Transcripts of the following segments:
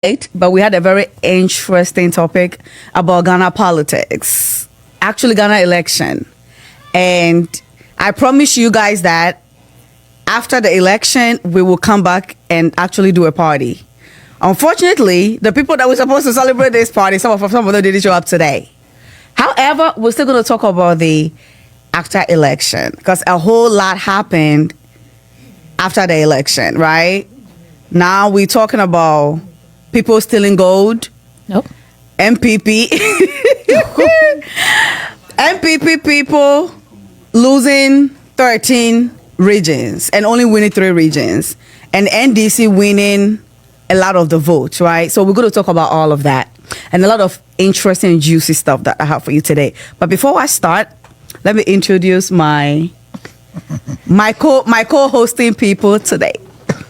But we had a very interesting topic about Ghana politics, actually Ghana election. And I promise you guys that after the election, we will come back and actually do a party. Unfortunately, the people that were supposed to celebrate this party, some of them didn't show up today. However, we're still going to talk about the after election because a whole lot happened after the election, right? Now we're talking about people stealing gold. Nope. MPP. MPP people losing 13 regions and only winning 3 regions. And NDC winning a lot of the votes, right? So we're going to talk about all of that and a lot of interesting and juicy stuff that I have for you today. But before I start, let me introduce my co-hosting people today.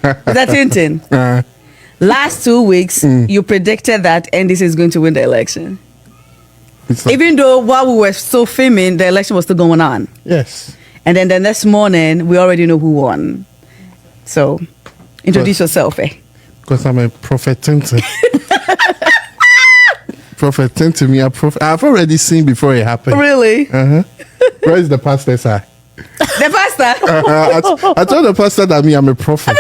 Is that Tintin? Last 2 weeks, you predicted that NDC is going to win the election. Even though while we were still filming, the election was still going on. Yes. And then the next morning, we already know who won. So, introduce yourself, eh? Because I'm a prophet Tintin. Prophet Tintin, me, I've already seen before it happened. Really? Uh-huh. Where is the pastor, sir? The pastor? I told the pastor that I'm a prophet.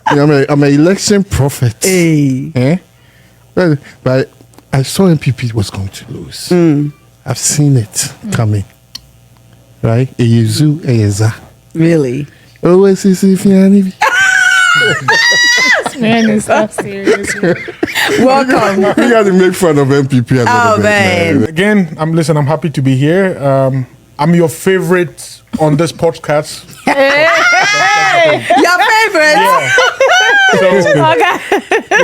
I'm an election prophet. Hey. Eh? But I saw MPP was going to lose. I've seen it coming. Right? Eyezu, Eyeza. Really? Always is if you Man, it's so serious. Welcome. We got to make fun of MPP. Oh, man. Again, I'm happy to be here. I'm your favorite on this podcast. Your favorite? Yeah. So, Okay.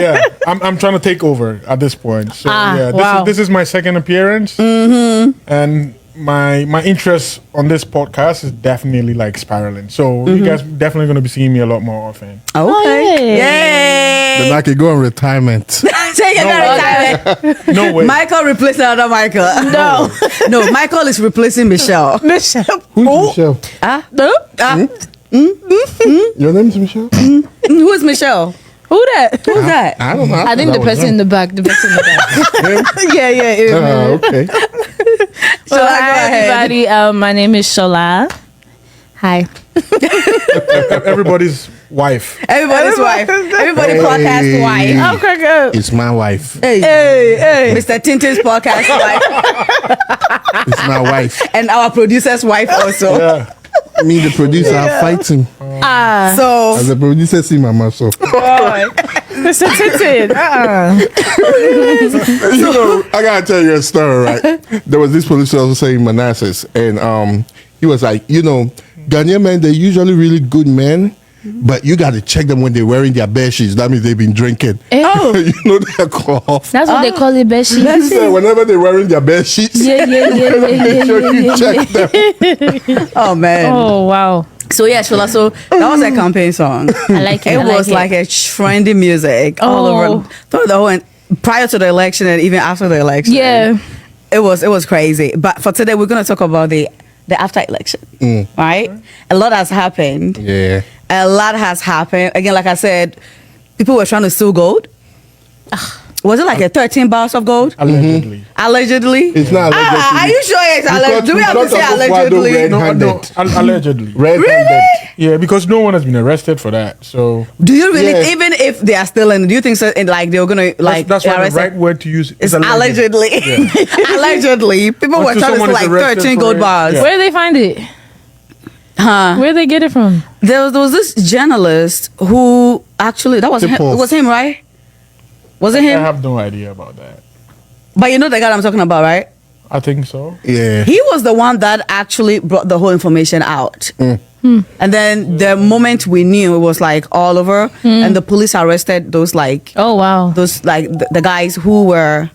yeah, I'm trying to take over at this point. So yeah, wow. this is my second appearance, and my interest on this podcast is definitely like spiraling. So you guys definitely going to be seeing me a lot more often. Okay. Then Yay. I could go on retirement. Take it No way. Michael replacing another Michael. No. No, Michael is replacing Michelle. Michelle. Who's Michelle? Your name is Michelle? Who is Michelle? Who that? Who's that? I don't know. I think the person in the back. The person in the back. Yeah. Okay. So Hi, everybody. My name is Shola. Hi. Everybody's wife. Everybody's wife. Everybody podcast wife. I'm cracking up. It's my wife. Hey. Mr. Tintin's podcast wife. It's my wife. And our producer's wife also. Yeah. Me, the producer, I'm fighting. So, As a producer, see my muscle. Mr. Tintin. You know, I gotta tell you a story, right? There was this police officer in Manassas, and he was like, Ghanaian men, they're usually really good men, but you gotta check them when they're wearing their bare sheets. That means they've been drinking. Oh. You know they're cough. That's what they call it, Beshi. He said whenever they're wearing their bare sheets, Yeah. make sure you check them. oh man. Oh, wow. So yeah, Shola, so that was a campaign song. I like it. It I was like a trendy music all Oh. over through the whole and prior to the election and even after the election. Yeah. It was crazy. But for today we're gonna talk about the after election. Right? A lot has happened. Yeah. A lot has happened. Again, like I said, people were trying to steal gold. Was it like a 13 bars of gold? Allegedly. Allegedly? It's not allegedly. Are you sure it's allegedly? Do we have to say allegedly? No, allegedly. Red-handed. Yeah, because no one has been arrested for that. So Do you really, Yeah. even if they are stealing, do you think so? Like they were gonna like that's why arrest the right them? word to use It's is allegedly. Allegedly, people were Until trying to someone steal is like arrested 13 for gold it. bars. Yeah. Where did they find it? Huh? Where did they get it from? There was this journalist who actually that was him, it Tip-off. was him, right? Was it I him? have no idea about that. But you know the guy I'm talking about, right? I think so. Yeah. He was the one that actually brought the whole information out. And then the moment we knew, it was like all over, and the police arrested those like Oh, wow. the guys who were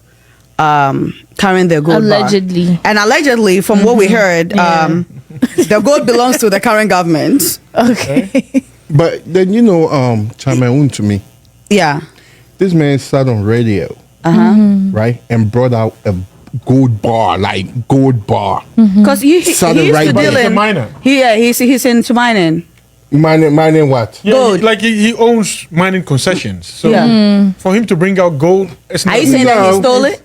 carrying their gold bar. Allegedly. And allegedly, from what we heard, the gold belongs to the current government. Okay. But then, Chameun to me, Yeah. this man sat on radio, right, and brought out a gold bar. Because he used Sounded to right deal there. in He's a miner. he's into mining. Mining what? Yeah, Gold. he owns mining concessions. So Yeah. for him to bring out gold, it's not Are you saying that he No. stole it?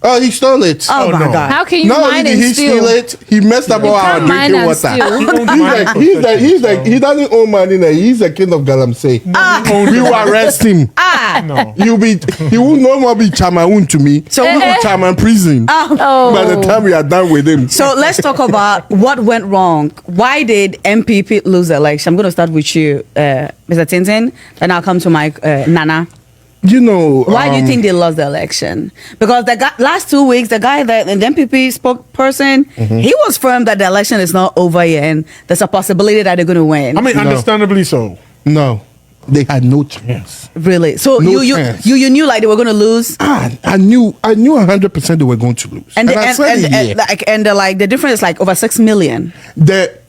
Oh, he stole it. Oh, Oh, my no. God. How can you Not only mine did and he steal? steal it, he messed up all our can't mine drinking and water. steal. He owns He's mining like, concessions, he doesn't own money now. He's the king of Galamsey. We will arrest him. No. He will no more be Chamaun to me. So So we we- will Chaman prison Oh. by the time we are done with him. So let's talk about what went wrong. Why did MPP lose the election? I'm going to start with you, Mr. Tintin, then I'll come to my Nana. You know, Why do you think they lost the election? Because the last 2 weeks, the guy that the MPP spokesperson, he was firm that the election is not over yet, and there's a possibility that they're going to win. I mean, understandably so. no, they had no chance. Really? So No you chance. knew like they were going to lose, I knew 100% they were going to lose. and I said it here. the difference is like over 6 million.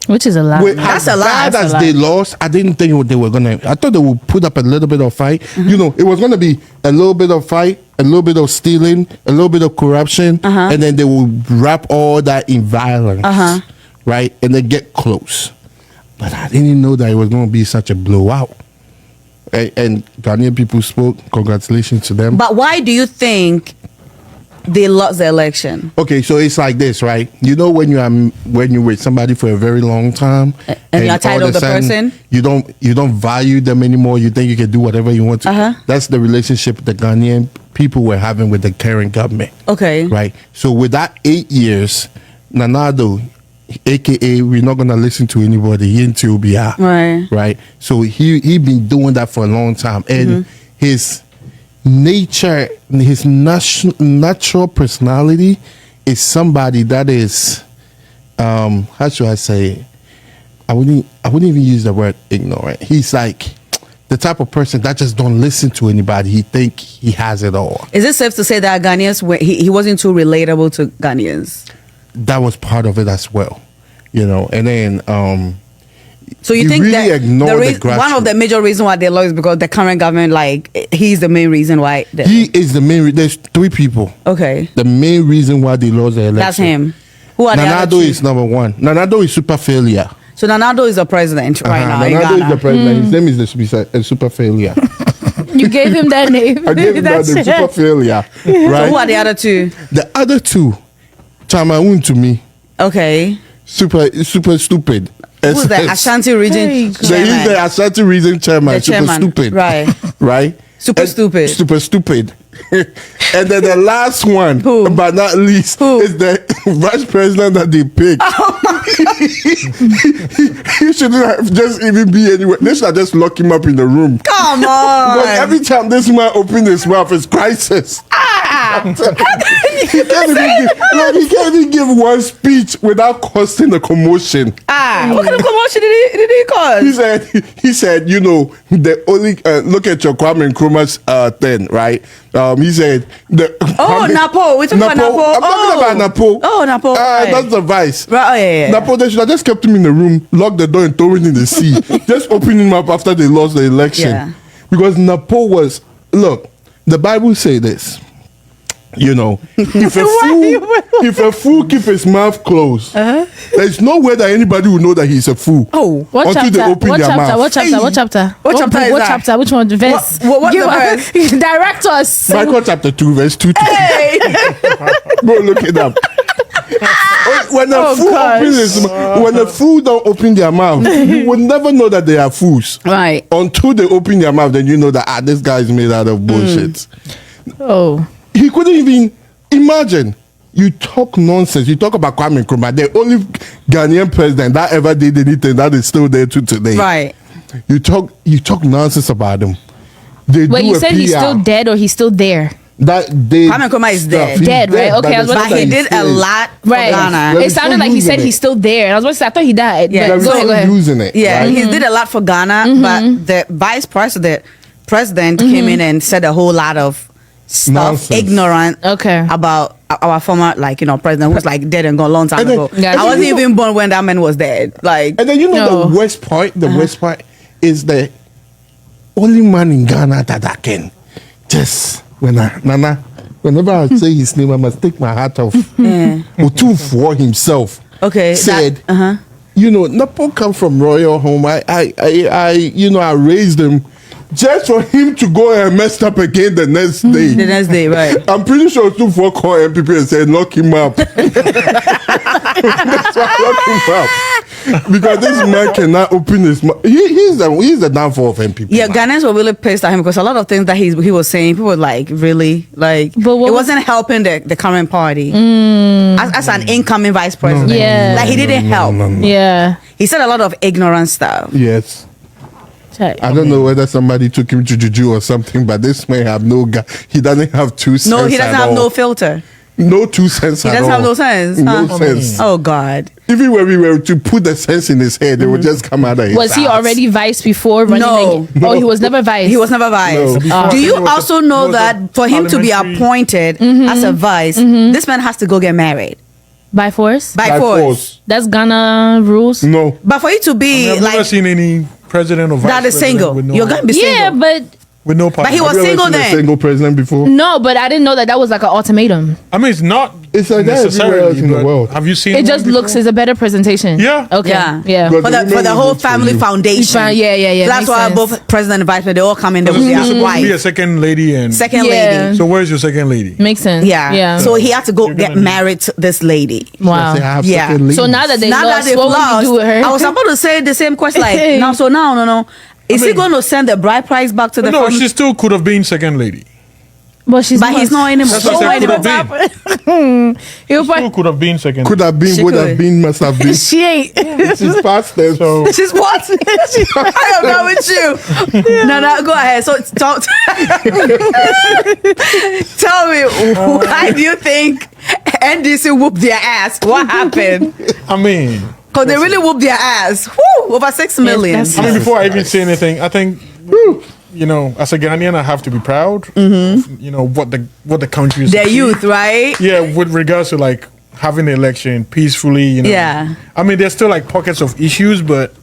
Which is a lot. That's a lot. Bad That's a as they lot. lost, I didn't think they were gonna. I thought they would put up a little bit of fight. You know, it was gonna be a little bit of fight, a little bit of stealing, a little bit of corruption, and then they would wrap all that in violence, right? And then get close. But I didn't know that it was gonna be such a blowout. And Ghanaian people spoke. Congratulations to them. But why do you think they lost the election? Okay, so it's like this, right? You know when you're with somebody for a very long time, And you're tired all of the a sudden, person? you don't value them anymore. You think you can do whatever you want to. That's the relationship the Ghanaian people were having with the current government, Okay. right? So with that 8 years, Nanado, aka we're not gonna listen to anybody until we are Right. So he been doing that for a long time, and his nature, his natural personality is somebody that is, how should I say it? I wouldn't even use the word ignorant. He's like the type of person that just don't listen to anybody. He think he has it all. Is it safe to say that Ghanaians he wasn't too relatable to Ghanaians? That was part of it as well, you know. And then So you He think really that ignored the one of the grassroots. major reasons why they lost is because the current government, like, he's the main reason why. he is the main. There's 3 people. Okay, The main reason why they lost the election. that's him. Who are the other Nanado two? is number 1. Nanado is super failure. So Nanado is the president right now in Nanado Ghana. is the president. His name is the super failure. You gave him that name. I gave him that That's name, it. super failure. So who are Right? the other two? The other 2, Chamaun to me, Okay, super stupid. who's the Ashanti region Hey, So he's chairman? the Ashanti region chairman. The Super chairman, stupid. right. Right? Super And stupid. Super stupid. And then the last one, Who? but not least, Who? is the vice president that they picked. He shouldn't have just even be anywhere. They should have just lock him up in the room. Come Because on. every time this man opens his mouth, it's crisis. He can't even give one speech without causing a commotion. What kind of commotion did he cause? He said, you know, the only look at your Kwame Nkrumah's thing, right? He said, Napo. We're talking about Napo. I'm talking about Napo. Oh, Napo. Right. That's the vice. Right, oh, yeah. Napo, they should have just kept him in the room, locked the door, and throw him in the sea. Just open him up after they lost the election. Yeah. Because Napo was, look, the Bible say this. You know, if a fool keep his mouth closed, there's no way that anybody will know that he's a fool. Oh, What until chapter? they open What their chapter? mouth. What chapter? What chapter? What chapter is What that? chapter? Which one? The verse? What's Give the us- verse? Direct us. Michael chapter 2, verse 2 to Hey. Go look it up. When a Oh, fool gosh. opens his when a fool don't open their mouth, you will never know that they are fools. Right. Until they open their mouth, then you know that this guy is made out of bullshit. Oh. He couldn't even imagine. You talk nonsense. You talk about Kwame Nkrumah, the only Ghanaian president that ever did anything that is still there to today. Right. You talk nonsense about him. They Wait, do you a said he's PR. still dead or he's still there? That they Kwame Nkrumah is dead. He's Dead, right? Okay, I was about But to he say- did a lot for Right. Ghana. Well, It he's sounded still like he using said it. he's still there. And I was about to say, I thought he died. Yeah. But They're go ahead, still go ahead. using it. Yeah, right? he did a lot for Ghana, but the vice president came in and said a whole lot of stuff, Nonsense. ignorant Okay. about our former, like, president who's like dead and gone a long time And then- ago. Gotcha. I wasn't even born when that man was dead. Like, And then you know No. the worst part. The worst part is the only man in Ghana that I can just whenever I say his name, I must take my hat off. Otunfuo himself okay, said Napo come from royal home. I raised him just for him to go and mess up again the next day. The next day, right? I'm pretty sure 2-4 call MPP and said, lock him up. That's why I locked him up. Because this man cannot open his mouth. He's the downfall of MPP. Yeah, man. Ghanaians were really pissed at him because a lot of things that he was saying, people were like, really? Like, But what it was- wasn't helping the current party. As an incoming vice president. Yeah. Like, he didn't help. No. Yeah. He said a lot of ignorant stuff. Yes. Check. I don't know whether somebody took him to juju or something, but this man have no guy. He doesn't have 2 cents. No, he doesn't at have all. no filter. No 2 cents He at doesn't all. have no sense. No Huh? sense. Oh, God. Even when we were to put the sense in his head, it would just come out of his Was he ass. already vice before running? No. Oh, he was never vice. He was never vice. No. Before, I Do think you it was also a- know it was a that for him to be parliamentary- appointed as a vice, this man has to go get married by force. by, By force. force. That's Ghana rules. No. But for you to be I've never like seen any president or vice that is president single, with no, you're gonna be Yeah, single. but with no party. But he was Have you ever single seen a then. single president before? no, but I didn't know that was like an ultimatum. I mean, it's not. It's like that everywhere else in the but world. Have you seen? It one just looks before? as a better presentation. Yeah. Okay. Yeah. Yeah. But for the the women whole will vote for family you. foundation. Yeah. So that's Makes why sense. both president and vice president, they all come in there Because with you're their supposed to be a wife, second lady and second Yeah. lady. So where's your second lady? Makes sense. Yeah. Yeah. So he had to go You're get gonna need- married to this lady. I say, I Wow. have Yeah. second So ladies. now that they Now that lost, they've what would lost, you do with her? I was about to say the same question. Like, no. Is he mean- going to send the bride price back to the No, family? she still could have been second lady. But she's But he's not anymore. That's what I said, could have been. He'll Still probably, could have been second. Could have been, She would could. have been, must have been. she ain't. She's past tense. So She's what? I am not with you. No, go ahead. So talk. Tell me, why do you think NDC whooped their ass? What happened? I mean, Because they really whooped their ass. Woo, over 6 million. that's- I mean, before I even say anything, I think as a Ghanaian, I have to be proud. Of, what the country is. Their achieved. youth, right? Yeah, with regards to like having the election peacefully. Yeah. I mean, there's still like pockets of issues, but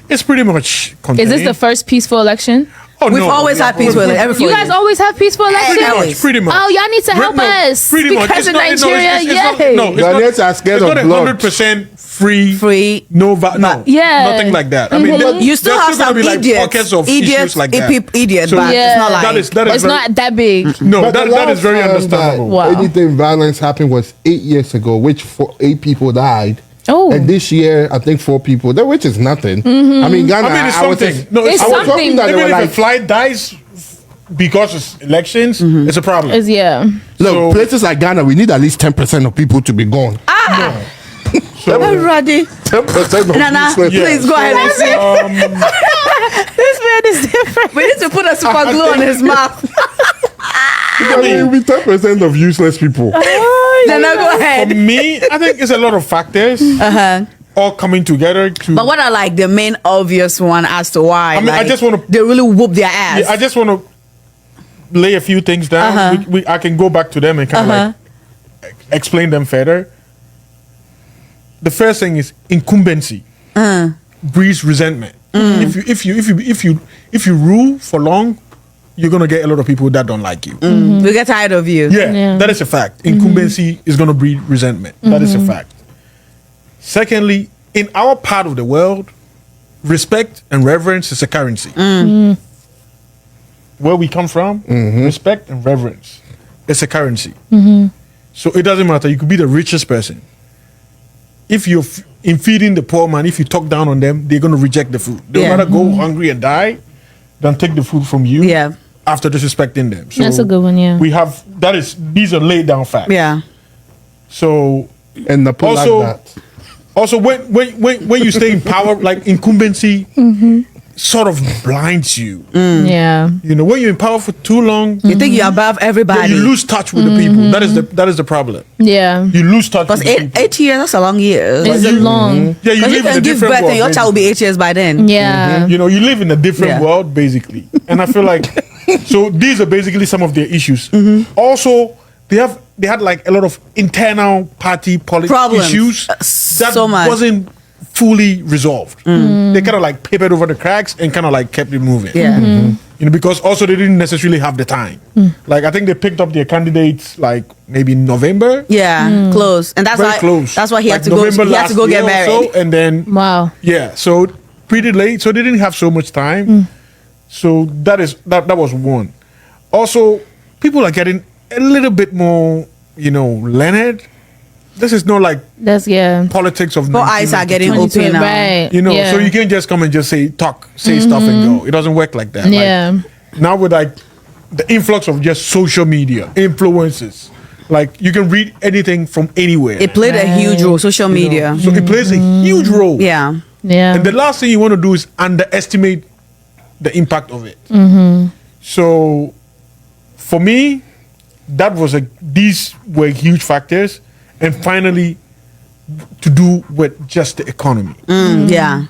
it's pretty much contained. Is this the first peaceful election? Oh, We've no. always had peaceful every 4 You years. guys always have peaceful elections? Always. Pretty much. Oh, y'all need to help No, us. Pretty much. Because It's in not- it's Nigeria, not- yay. no, it's Ghanaians are scared it's of not blood. 100% free. Free. No, no, Yeah. nothing like that. I mean, You still there's have gonna some be, like, idiots. pockets of idiots, issues like that. Idiot, So- but Yeah. it's not like That is It's very, not that big. no. But the That is last very time understandable. that Wow. Anything violence happened was 8 years ago, which 8 people died. Oh. And this year, I think 4 people, which is nothing. I mean, Ghana, I mean, it's I was something. just- No, It's I was something. hoping that they Even were if like, a flight dies because it's elections, it's a problem. It's, yeah. look, so- places like Ghana, we need at least 10% of people to be gone. So, Everybody. 10% of Nana, useless- yeah, please go ahead and say. This man is different. We need to put a super glue on his mouth. Because it will be 10% of useless people. Nana, go for ahead. me, I think it's a lot of factors all coming together to. But what are like the main obvious one as to why? I mean, I like, just wanna- they really whoop their ass. I just want to lay a few things down. I can go back to them and kind of like explain them further. The first thing is incumbency breeds resentment. If you rule for long, you're gonna get a lot of people that don't like you. We get tired of you. Yeah, that is a fact. Incumbency is gonna breed resentment. That is a fact. Secondly, in our part of the world, respect and reverence is a currency. Where we come from, respect and reverence is a currency. So it doesn't matter. You could be the richest person. If you're in feeding the poor man, if you talk down on them, they're going to reject the food. They'll Yeah. rather go hungry and die than take the food from you Yeah. after disrespecting them. So That's a good one, yeah. We have, these are laid down facts. Yeah. So And the people also, like that. also when you stay in power, like incumbency sort of blinds you. Yeah. You know, when you're in power for too long, You think you're above everybody. you lose touch with the people. That is the problem. Yeah. You lose touch with Because the people. 8 years, that's a long year. It's Because long. Yeah, you you live in can a give different birth world. and your child will be 8 years by then. Yeah. You know, you live in a different Yeah. world, basically. And I feel like, so these are basically some of their issues. Mm-hmm. Also, they had like a lot of internal party Problems. issues that So much. wasn't fully resolved. They kind of like papered over the cracks and kind of like kept it moving. Yeah. because also they didn't necessarily have the time. Like I think they picked up their candidates like maybe in November. Yeah, close, and that's Very why. close. That's why he Like had to go. November He had to go last get year or married. so, and then Wow. yeah, so pretty late. So they didn't have so much time. So that was one. Also, people are getting a little bit more, learned. This is not like That's politics of But eyes are getting 1992. open now. Right. So you can't just come and just say stuff and go. It doesn't work like that. Like, Yeah. now with like the influx of just social media influences, like you can read anything from anywhere. It played a huge role. Social media. So it plays a huge role. Yeah. Yeah. And the last thing you want to do is underestimate the impact of it. So for me, these were huge factors. And finally, to do with just the economy. Yeah.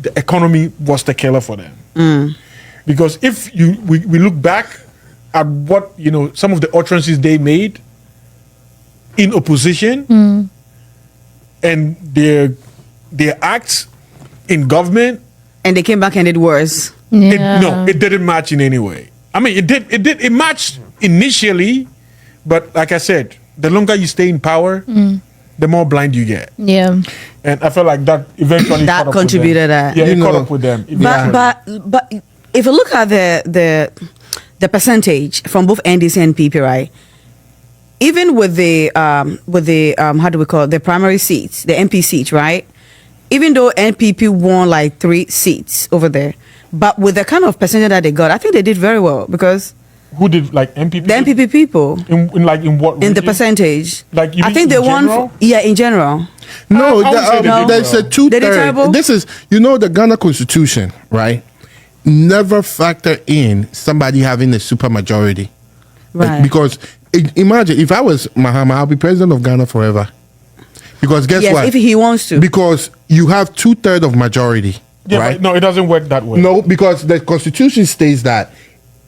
The economy was the killer for them. Because if we look back at what, some of the utterances they made in opposition and their acts in government, And they came back and did worse. Yeah. it didn't match in any way. I mean, it matched initially, but like I said, the longer you stay in power, the more blind you get. Yeah. And I felt like that eventually That caught up contributed with them. that. Yeah, it You caught know. up with them. But if you look at the percentage from both NDC and PP, right? Even with the how do we call it, the primary seats, the MP seats, right? Even though NPP won like 3 seats over there, but with the kind of percentage that they got, I think they did very well because Who did like MPP? the NPP people in what in the region? percentage, Like, you I mean think they in won. general? In general. No, I would say they did there's well. a two They did terrible? third. This is, the Ghana Constitution, right? Never factor in somebody having a super majority, Right. Because imagine if I was Mahama, I'll be president of Ghana forever. Because guess Yes, what? if he wants to. Because you have 2/3 of majority, Yeah, right? but no, it doesn't work that way. No, because the Constitution states that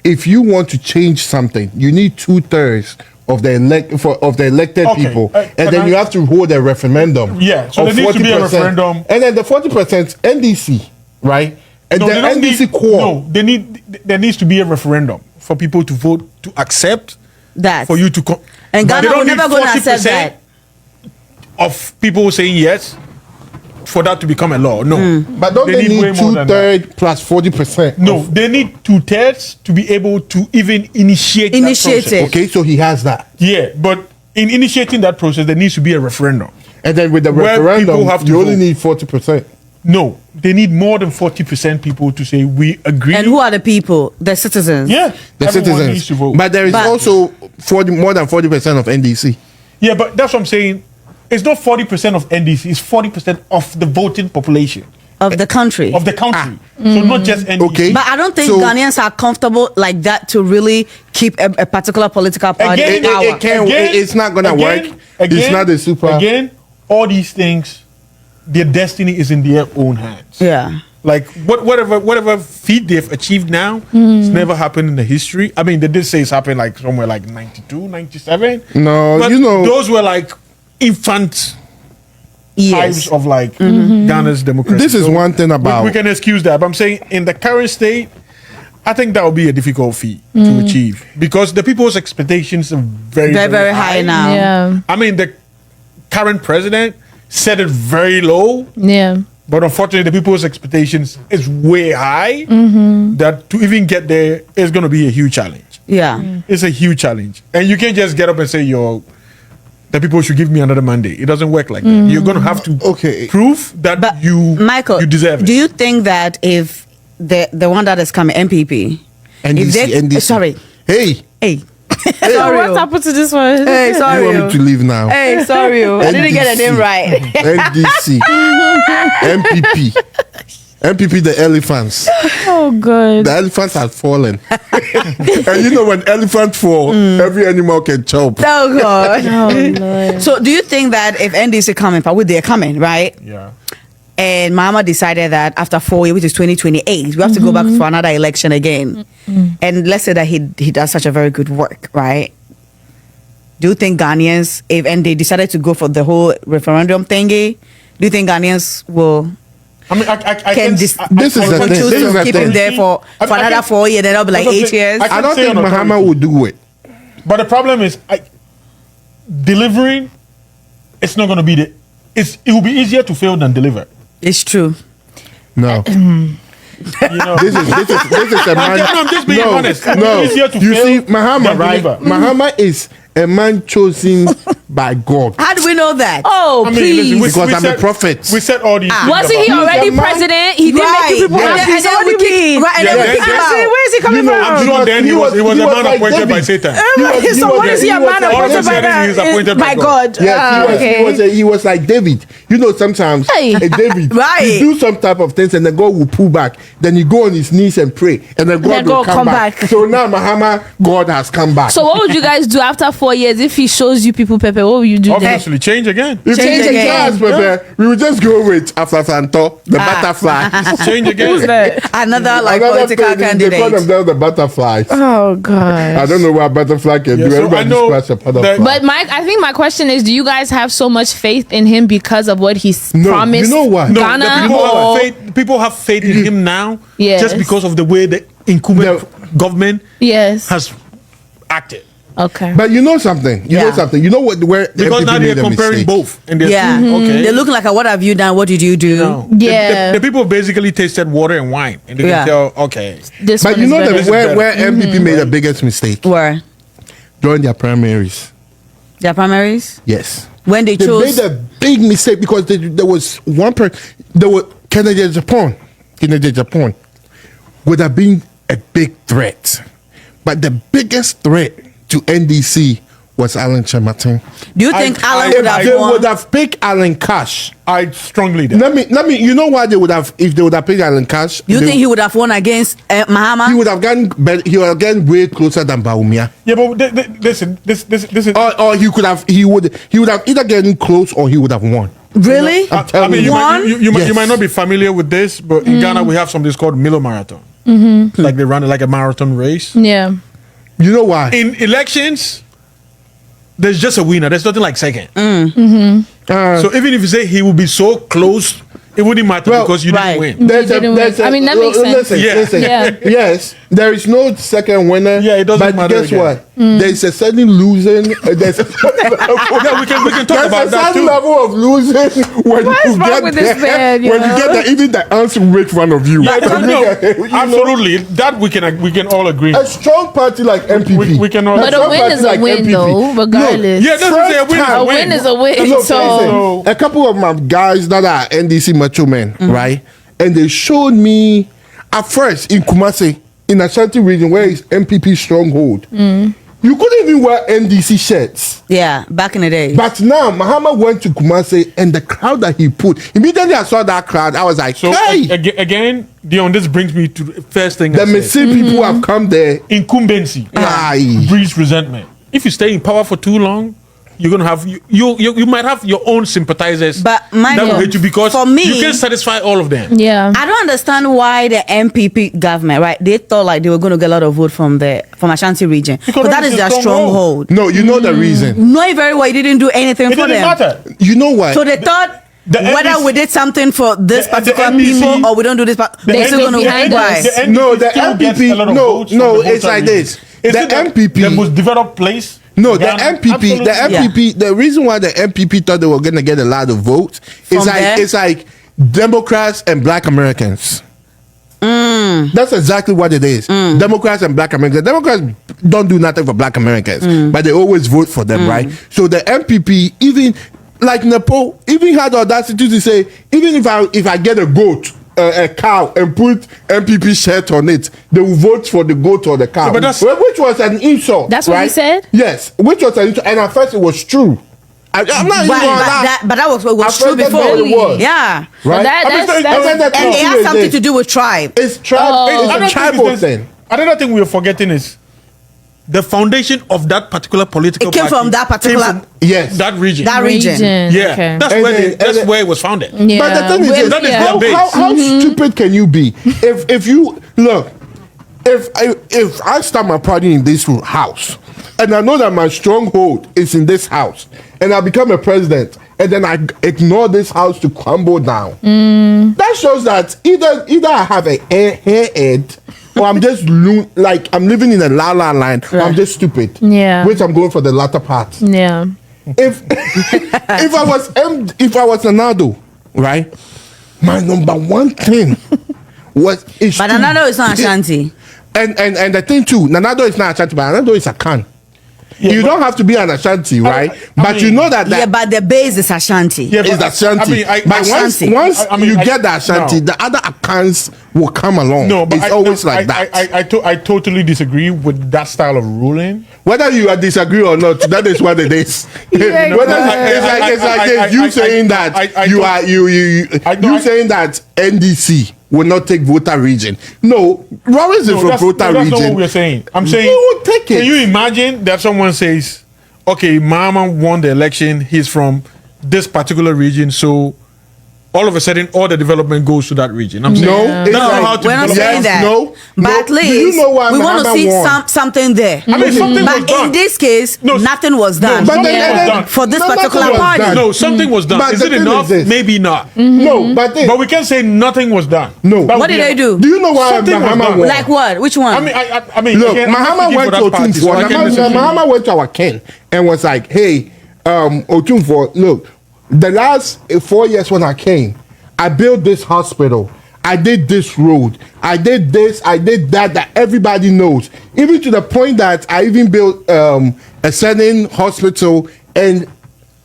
if you want to change something, you need 2/3 of the elected Okay, people, can and then I- you have to hold a referendum. Yeah, so of there needs to be a 40%. referendum. and then the 40% NDC, right? And No, the they don't NDC need, core. no, there needs to be a referendum for people to vote to accept that for you to come. And But Ghana they don't will need never gonna accept 40% that. of people saying yes for that to become a law. No, But don't they way need more than that. 2/3 plus 40%? No, they need 2/3 to be able to even initiate Initiate that process. it. Okay, so he has that. Yeah, but in initiating that process, there needs to be a referendum. And then with the Where referendum, people have to you only vote. need 40%. No, they need more than 40% people to say we agree. And who are the people? The citizens. Yeah, The everyone citizens. needs to vote. But there is But- also more than 40% of NDC. Yeah, but that's what I'm saying. It's not 40% of NDC. It's 40% of the voting population Of the country. of the country. So not just NDC. Okay. But I don't think So- Ghanaians are comfortable like that to really keep a particular political party Again, in power. it can't- it's not gonna work. It's not a super- Again, all these things, their destiny is in their own hands. Yeah. Like whatever feat they've achieved now, it's never happened in the history. I mean, they did say it's happened like somewhere like 92, 97. No, but those were like infant types Yes. of like Ghana's democracy. This is one thing about- we can excuse that, but I'm saying in the current state, I think that would be a difficult feat to achieve because the people's expectations are very, Very, very high now. Yeah. I mean, the current president set it very low, Yeah. but unfortunately, the people's expectations is way high. That to even get there is going to be a huge challenge. Yeah. It's a huge challenge, and you can't just get up and say, "Yo, the people should give me another mandate." It doesn't work like that. You're going to have to prove that But you Michael, deserve it. do you think that if the one that is coming, MPP, NDC, NDC. sorry, Hey, hey, So sorry, what oh. happened to this one? hey, you sorry, want oh. me to leave now? Hey, sorry, oh. I didn't get the name NDC. right. NDC, MPP, MPP, the elephants. Oh, good. The elephants have fallen. And when elephants fall, every animal can chop. Oh God. Oh, Lord. So, do you think that if NDC coming, but they're coming, right? yeah. And Mahama decided that after 4 years, which is 2028, we have to go back for another election again. And let's say that he does such a very good work, right? Do you think Ghanaians, and they decided to go for the whole referendum thingy, do you think Ghanaians will I mean, I can this is the people thing. choose This is to the keep thing. him there for another 4 years, then that'll be like That's what I'm 8 saying. years. I I don't say think on Mahama authority. would do it. But the problem is, delivering. It's not going to be the. It will be easier to fail than deliver. It's true. No. You know. This is a man. I'm just being honest. No, It's easier to you fail see, Mahama, than right? deliver. Mahama is a man chosen by God. How do we know that? Oh, I mean, please. listen, Because I'm a prophet. We said all these. things Wasn't he about- already He's a man- president? He didn't make you people Yes. happy. And So then what we do you kick- mean? right, and then Yeah, we kick him yeah, out. yeah. Where is he coming You know, from? I'm sure then he was a man like appointed by David. Satan. So what is he a man All appointed I'm by saying is he's appointed by God. Yes, okay. he was like David. You know, sometimes Hey. David, Right. he do some type of things and then God will pull back. Then you go on his knees and pray, and then God will come back. So now Mahama, God has come back. So what would you guys do after 4 years if he shows you people Pepe? What would you do then? Obviously, change again. if Change he again. does, Pepe, we will just go with Afafanto, the butterfly. Change again. Who's that? Another like Another political thing, They call candidate. themselves the butterflies. Oh God. I don't know what butterfly can Yeah, do. so I Everybody know scratch a butterfly. that- But Mike, I think my question is: do you guys have so much faith in him because of what he's No, promised? you know what? No, Ghana the people or have faith. People have faith in him now, Yes. just because of the way the incumbent government yes. has acted. Okay. But you know something. You know Yeah. something. You know what? Where Because MPP now made they're a comparing mistake. both, and they're Yeah. okay. They look like, what have you done? What did you do? No. Yeah. The people basically tasted water and wine, and they Yeah. can tell. Okay, This But one you is know better. that where better. MPP made the biggest mistake Where? during their primaries. Their primaries? Yes. When they They chose. made a big mistake because there was one person. There were Kennedy Japan. Kennedy Japan would have been a big threat, but the biggest threat to NDC was Alan Chematin. Do you think Alan If would have they won? would have picked Alan Cash, I strongly doubt. let me. You know why they would have? If they would have picked Alan Cash, You they- think he would have won against Mahama? he would have gotten better, he would have gotten way closer than Baumia. Yeah, but listen, this is. Or he would have either gotten close or he would have won. Really? I'm telling I mean, you One? might, you Yes. might not be familiar with this, but in Ghana we have something called Milo Marathon. Like they run it like a marathon race. Yeah. You know why? In elections, there's just a winner. There's nothing like second. So even if you say he will be so close, it wouldn't matter Well, because you right. didn't win. There's didn't win. I mean, that makes sense. Listen, Yeah. listen. Yeah. Yes, there is no second winner. Yeah, it doesn't but matter guess again. what? There's a certain losing. There's a Yeah, we can talk there's about a that certain too. level of losing when What you is wrong get with there. this man, when you you get know? there, even the ants will make fun of you. Yeah, no, You know? absolutely. That we can all agree. A strong party like MPP. We can all. But a strong win party is a win, though, regardless. Yeah, that's what I'm saying. A win is First a A win. win is a win. Look, So listen, a couple of my guys that are NDC macho men, right? And they showed me at first in Kumasi, in Ashanti region, where is MPP stronghold. You couldn't even wear NDC shirts. Yeah, back in the day. But now Mahama went to Kumasi and the crowd that he put, immediately I saw that crowd, I was like, So hey, again, Dion, this brings me to the first thing. the I said. Messi people have come there. Incumbency Aye. breeds resentment. If you stay in power for too long, you're gonna have you might have your own sympathizers But mind that will you, hate you because for me- you can't satisfy all of them. yeah. I don't understand why the MPP government, right? They thought like they were going to get a lot of vote from Ashanti region. Because But that that is is their a stronghold. stronghold. No, you know the reason. Knowing very well you didn't do anything It for didn't them. matter. You know why? So they thought The whether NDC we did something for this the particular NDC people or we don't do this, they're still going to behind win. us. Right. No, the still gets MPP a lot of no, votes from no, the it's like voter this. region. The Is it MPP the most developed place. No, in the Ghana? MPP, the Absolutely. MPP, the reason why the MPP thought they were gonna get a lot of votes is From there? it's like Democrats and Black Americans. That's exactly what it is. Democrats and Black Americans. Democrats don't do nothing for Black Americans, but they always vote for them, right? So the MPP, even like Nepo, even had the audacity to say, even if I get a goat, a cow, and put MPP shirt on it, they will vote for the goat or the cow. Yeah, but that's- which was an insult. That's what he right? said? Yes, which was an insult, and at first it was true. I'm not even But, gonna lie. but that was what was At true first that's before. what it was. Yeah. Right? That- I mean, that's- I mean, that's And it true has is something this. to do with tribe. It's tribe. Oh. It's Another a thing tribal is this- thing. Another thing we are forgetting is the foundation of that particular political It came party from that particular- Yes. that region. That region. yeah, Okay. that's And where then- that's and then- where it was founded. Yeah. But the thing is, Well, this, that is yeah. their base. how stupid can you be if you look? If I start my party in this house and I know that my stronghold is in this house and I become a president and then I ignore this house to crumble down. That shows that either I have a hair head, or I'm just like I'm living in a la-la land, or I'm just stupid. Yeah. Which I'm going for the latter part. Yeah. If I was Ronaldo, right? My number one thing was But Nanado is not Ashanti. And the thing too, Nanado is not Ashanti, but Nanado is a can. Yeah, you don't have to be an Ashanti, right? But mean, you know that Yeah, but the base is Ashanti. Yeah, is but Ashanti. But once Ashanti. you get the Ashanti, the other accounts will come along. No, but it's always like that. I totally disagree with that style of ruling. Whether you disagree or not, that is what it is. Yeah, Whether it's like this, you saying that you saying that NDC will not take voter region. No, Lawrence is from voter that's region. not what we're saying. I'm saying you will take it. Can you imagine that someone says, okay, Mahama won the election, he's from this particular region, so all of a sudden all the development goes to that region. I'm saying No, Yeah. it's that's not like- how to We're not develop. saying that. No, But no. at Do least you know why we want to Mahama see won? something there. I mean, something was But done. in this case, No, nothing was done. No, But something then- was then- done. for this nothing particular was party. done. No, something was done. But Is the it thing enough? is this. Maybe not. No, but But we can say nothing was done. No. That What would did be- they do? do you know why Something was Mahama done. won? Like what? Which one? I mean, Look, again, I'm not Mahama speaking went for to that party, so Otumfuo. I can disagree. Mahama went to our Ken and was like, hey, Otumfuo, look, the last 4 years when I came, I built this hospital. I did this road. I did this. I did that everybody knows. Even to the point that I even built a certain hospital and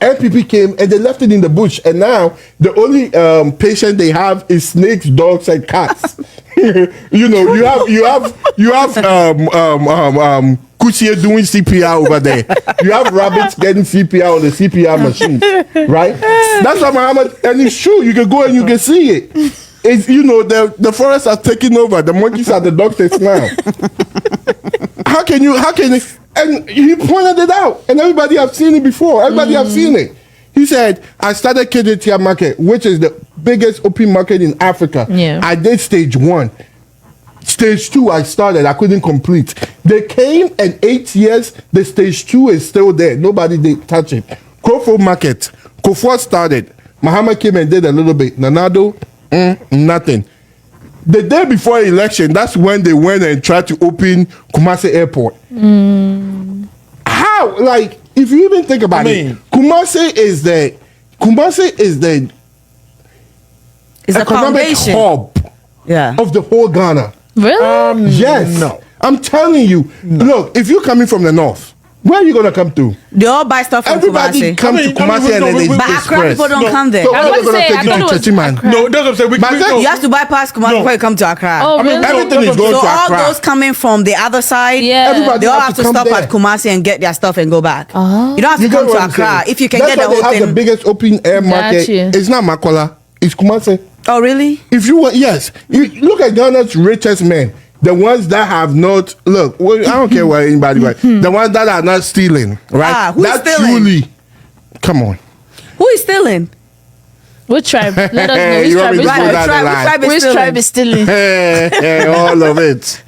NPP came and they left it in the bush. And now the only patient they have is snakes, dogs, and cats. you know, you have Kusie doing CPR over there. You have rabbits getting CPR on the CPR machine, right? That's what Muhammad, and it's true. You can go and you can see it. It's, you know, the forests are taking over. The monkeys are the doctors now. How can you? And he pointed it out, and everybody have seen it before. Everybody have seen it. He said, I started KJTR market, which is the biggest open market in Africa. Yeah. I did stage 1. Stage 2, I started. I couldn't complete. They came, and 8 years, the stage 2 is still there. Nobody did touch it. Kofo market. Kofo started. Mahama came and did a little bit. Nanado, nothing. The day before election, that's when they went and tried to open Kumasi Airport. How? Like, if you even think about it, Kumasi is the It's a economic foundation. hub Yeah. of the whole Ghana. Really? Yes. No. I'm telling you. Look, if you're coming from the north, where are you gonna come to? They all buy stuff from Everybody Kumasi. come to Kumasi and then they But Accra express. people don't No. come there. So I where was are they about to gonna say, I take thought you it to was Churchyman? Accra. No, that's what I'm saying. But then- You have to bypass Kumasi No. before you come to Accra. Oh, really? Everything is going So to all Accra. those coming from the other side, Yeah. Everybody they all have have to to come stop there. at Kumasi and get their stuff and go back. Oh. You don't have to You get come to what I'm Accra. saying? If you can That's get the why whole they have the thing. biggest open air market. you. It's not Makola. It's Kumasi. Oh, really? If you want, yes, you look at Ghana's richest men, the ones that have not look. Well, I don't care what anybody like. The ones that are not stealing, right? Ah, who's That's stealing? truly. Come on. Who is stealing? Which tribe? Let us know. Which You want tribe me is to go stealing? down the line? Which tribe is stealing? All of it.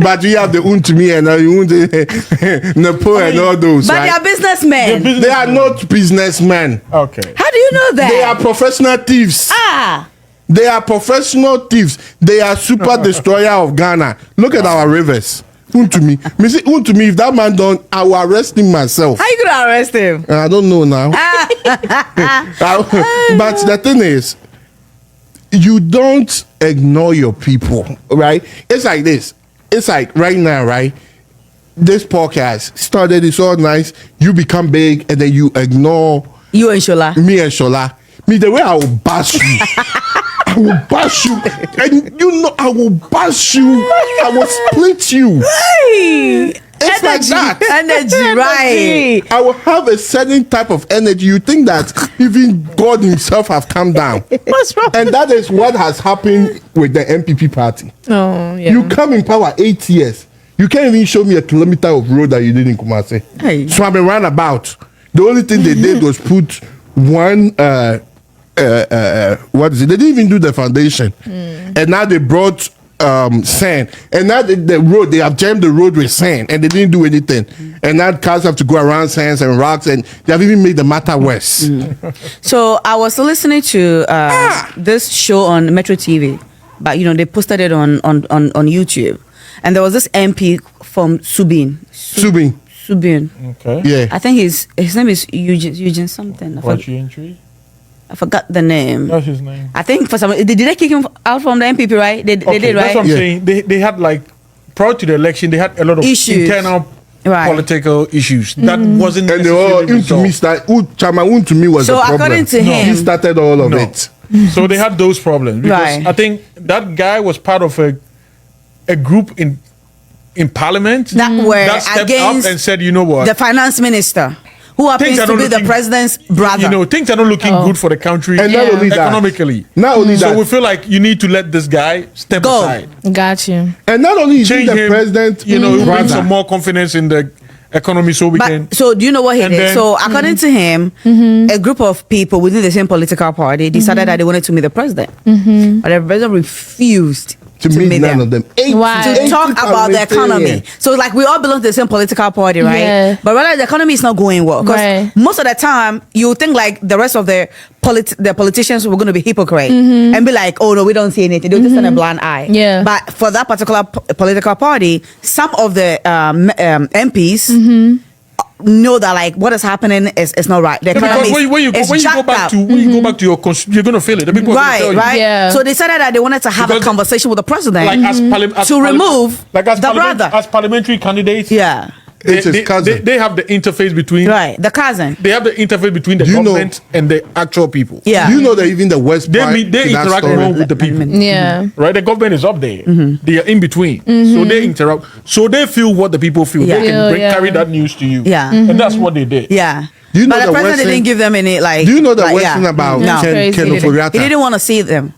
But we have the Untumi and Nepo and all those. But right? they are businessmen. They are not businessmen. Okay. How do you know that? They are professional thieves. Ah. They are professional thieves. They are super destroyer of Ghana. Look at our rivers. Untumi. Untumi, if that man don't, I will arrest him myself. How you gonna arrest him? I don't know now. But the thing is, you don't ignore your people, right? It's like this. It's like right now, right? This podcast started, it's all nice. You become big and then you ignore You and Shola. me and Shola. Me, the way I will bash you. I will bash you. And you know, I will bash you. I will split you. Hey. It's like that. Energy, right? I will have a certain type of energy. You think that even God himself have come down. What's wrong? And that is what has happened with the MPP party. Oh, yeah. You come in power 8 years. You can't even show me a kilometer of road that you did in Kumasi. Hey. So I've been roundabout. The only thing they did was put one, what is it? They didn't even do the foundation. And now they brought sand, and now the road, they have jammed the road with sand, and they didn't do anything. And now cars have to go around sands and rocks, and they have even made the matter worse. So I was listening to this show on Metro TV, but they posted it on YouTube, and there was this MP from Subin. Okay. Yeah. I think his name is Eugene something. I forgot the name. That's his name. I think for some, did they kick him out from the MPP? Right? They did, right? That's what I'm saying. They had prior to the election, they had a lot of Issues. internal Right. political issues that wasn't And they all necessarily resolved. Chairman to me was So the problem. according to him- he started all of No. it. So they had those problems because Right. I think that guy was part of a group in parliament That were that stepped against up and said, you know what, the finance minister, who happens Things are to not be the looking- president's brother. things are not looking good for the country And not only that, economically. not only So that, we feel like you need to let this guy step Go. aside, Got you. and not only is he change the him, president, bring brother. some more confidence in the economy so we can. But so do you know what he And did? then- So according to him, a group of people within the same political party decided that they wanted to meet the president, but the president refused to meet none them. of them. Why? To talk about the economy. parliamentarians. So it's like we all belong to the same political party, right? Yeah. But rather the economy is not going well. Because Right. most of the time you think like the rest of the politicians were going to be hypocrite and be like, oh no, we don't see anything. They'll just turn a blind eye. Yeah. But for that particular political party, some of the MPs know that like what is happening is not right. The economy Because when you go jacked back up. to when you go back to you're gonna feel it. The people are gonna Right, tell you. right. Yeah. So they decided that they wanted to have Because- a conversation with the president Like as to remove like as the parliament- brother. as parliamentary candidates. Yeah, It's his cousin. They have the interface between right. The cousin. They have the interface between the You know- government and the actual people. Yeah. You know that even the West They part meet, they in that interact story- more with the people. Yeah. Right? The government is up there. They are in between. So they interact. So they feel what the people feel. Yeah. They can Yeah. carry that news to you. Yeah. And that's what they did. Yeah. Do you know but the the president worst didn't thing- give them any like. Do you know the like, worst yeah. thing about That's crazy. Ken He Ofori-Atta? didn't want to see them,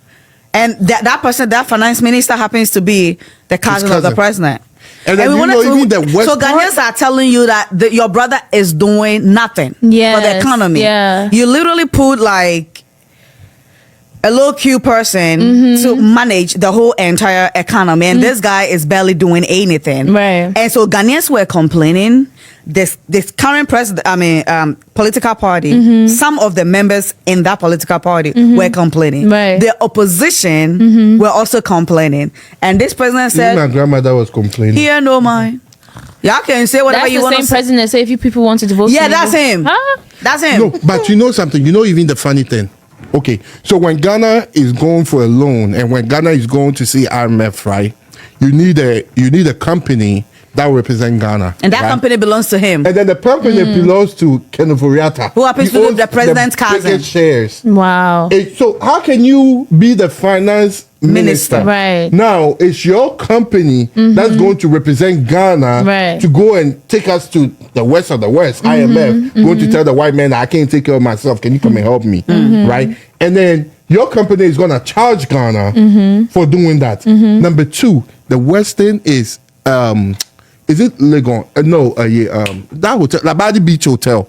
and that person, that finance minister, happens to be the cousin of the cousin. president. And then we you wanted know to- even the worst so Ghanaians are telling you that your brother is doing nothing for the Yes, economy. yeah. You literally put like a low Q person to manage the whole entire economy, and this guy is barely doing anything. Right. And so Ghanaians were complaining. This current president, political party. Some of the members in that political party were complaining. Right. The opposition were also complaining, and this president Even my said, grandmother was complaining. "Here, no mind. Y'all can say whatever That's you the want same to say." president that say if you people wanted to vote. Yeah, for you, that's vote. him. Huh? That's him. No, but you know something. You know even the funny thing. Okay, so when Ghana is going for a loan and when Ghana is going to see IMF, right? You need a company that will represent Ghana, And that right? company belongs to him. And then the company belongs to Ken Ofori-Atta, Who happens He to be owns the president's cousin. biggest shares. Wow. So how can you be the finance minister? Minister. Right. Now it's your company that's going to represent Ghana Right. to go and take us to the west of the west, IMF, going to tell the white man, I can't take care of myself. Can you come and help me? Right? And then your company is going to charge Ghana for doing that. Number two, the Western is it Legon? That hotel, Labadi Beach Hotel.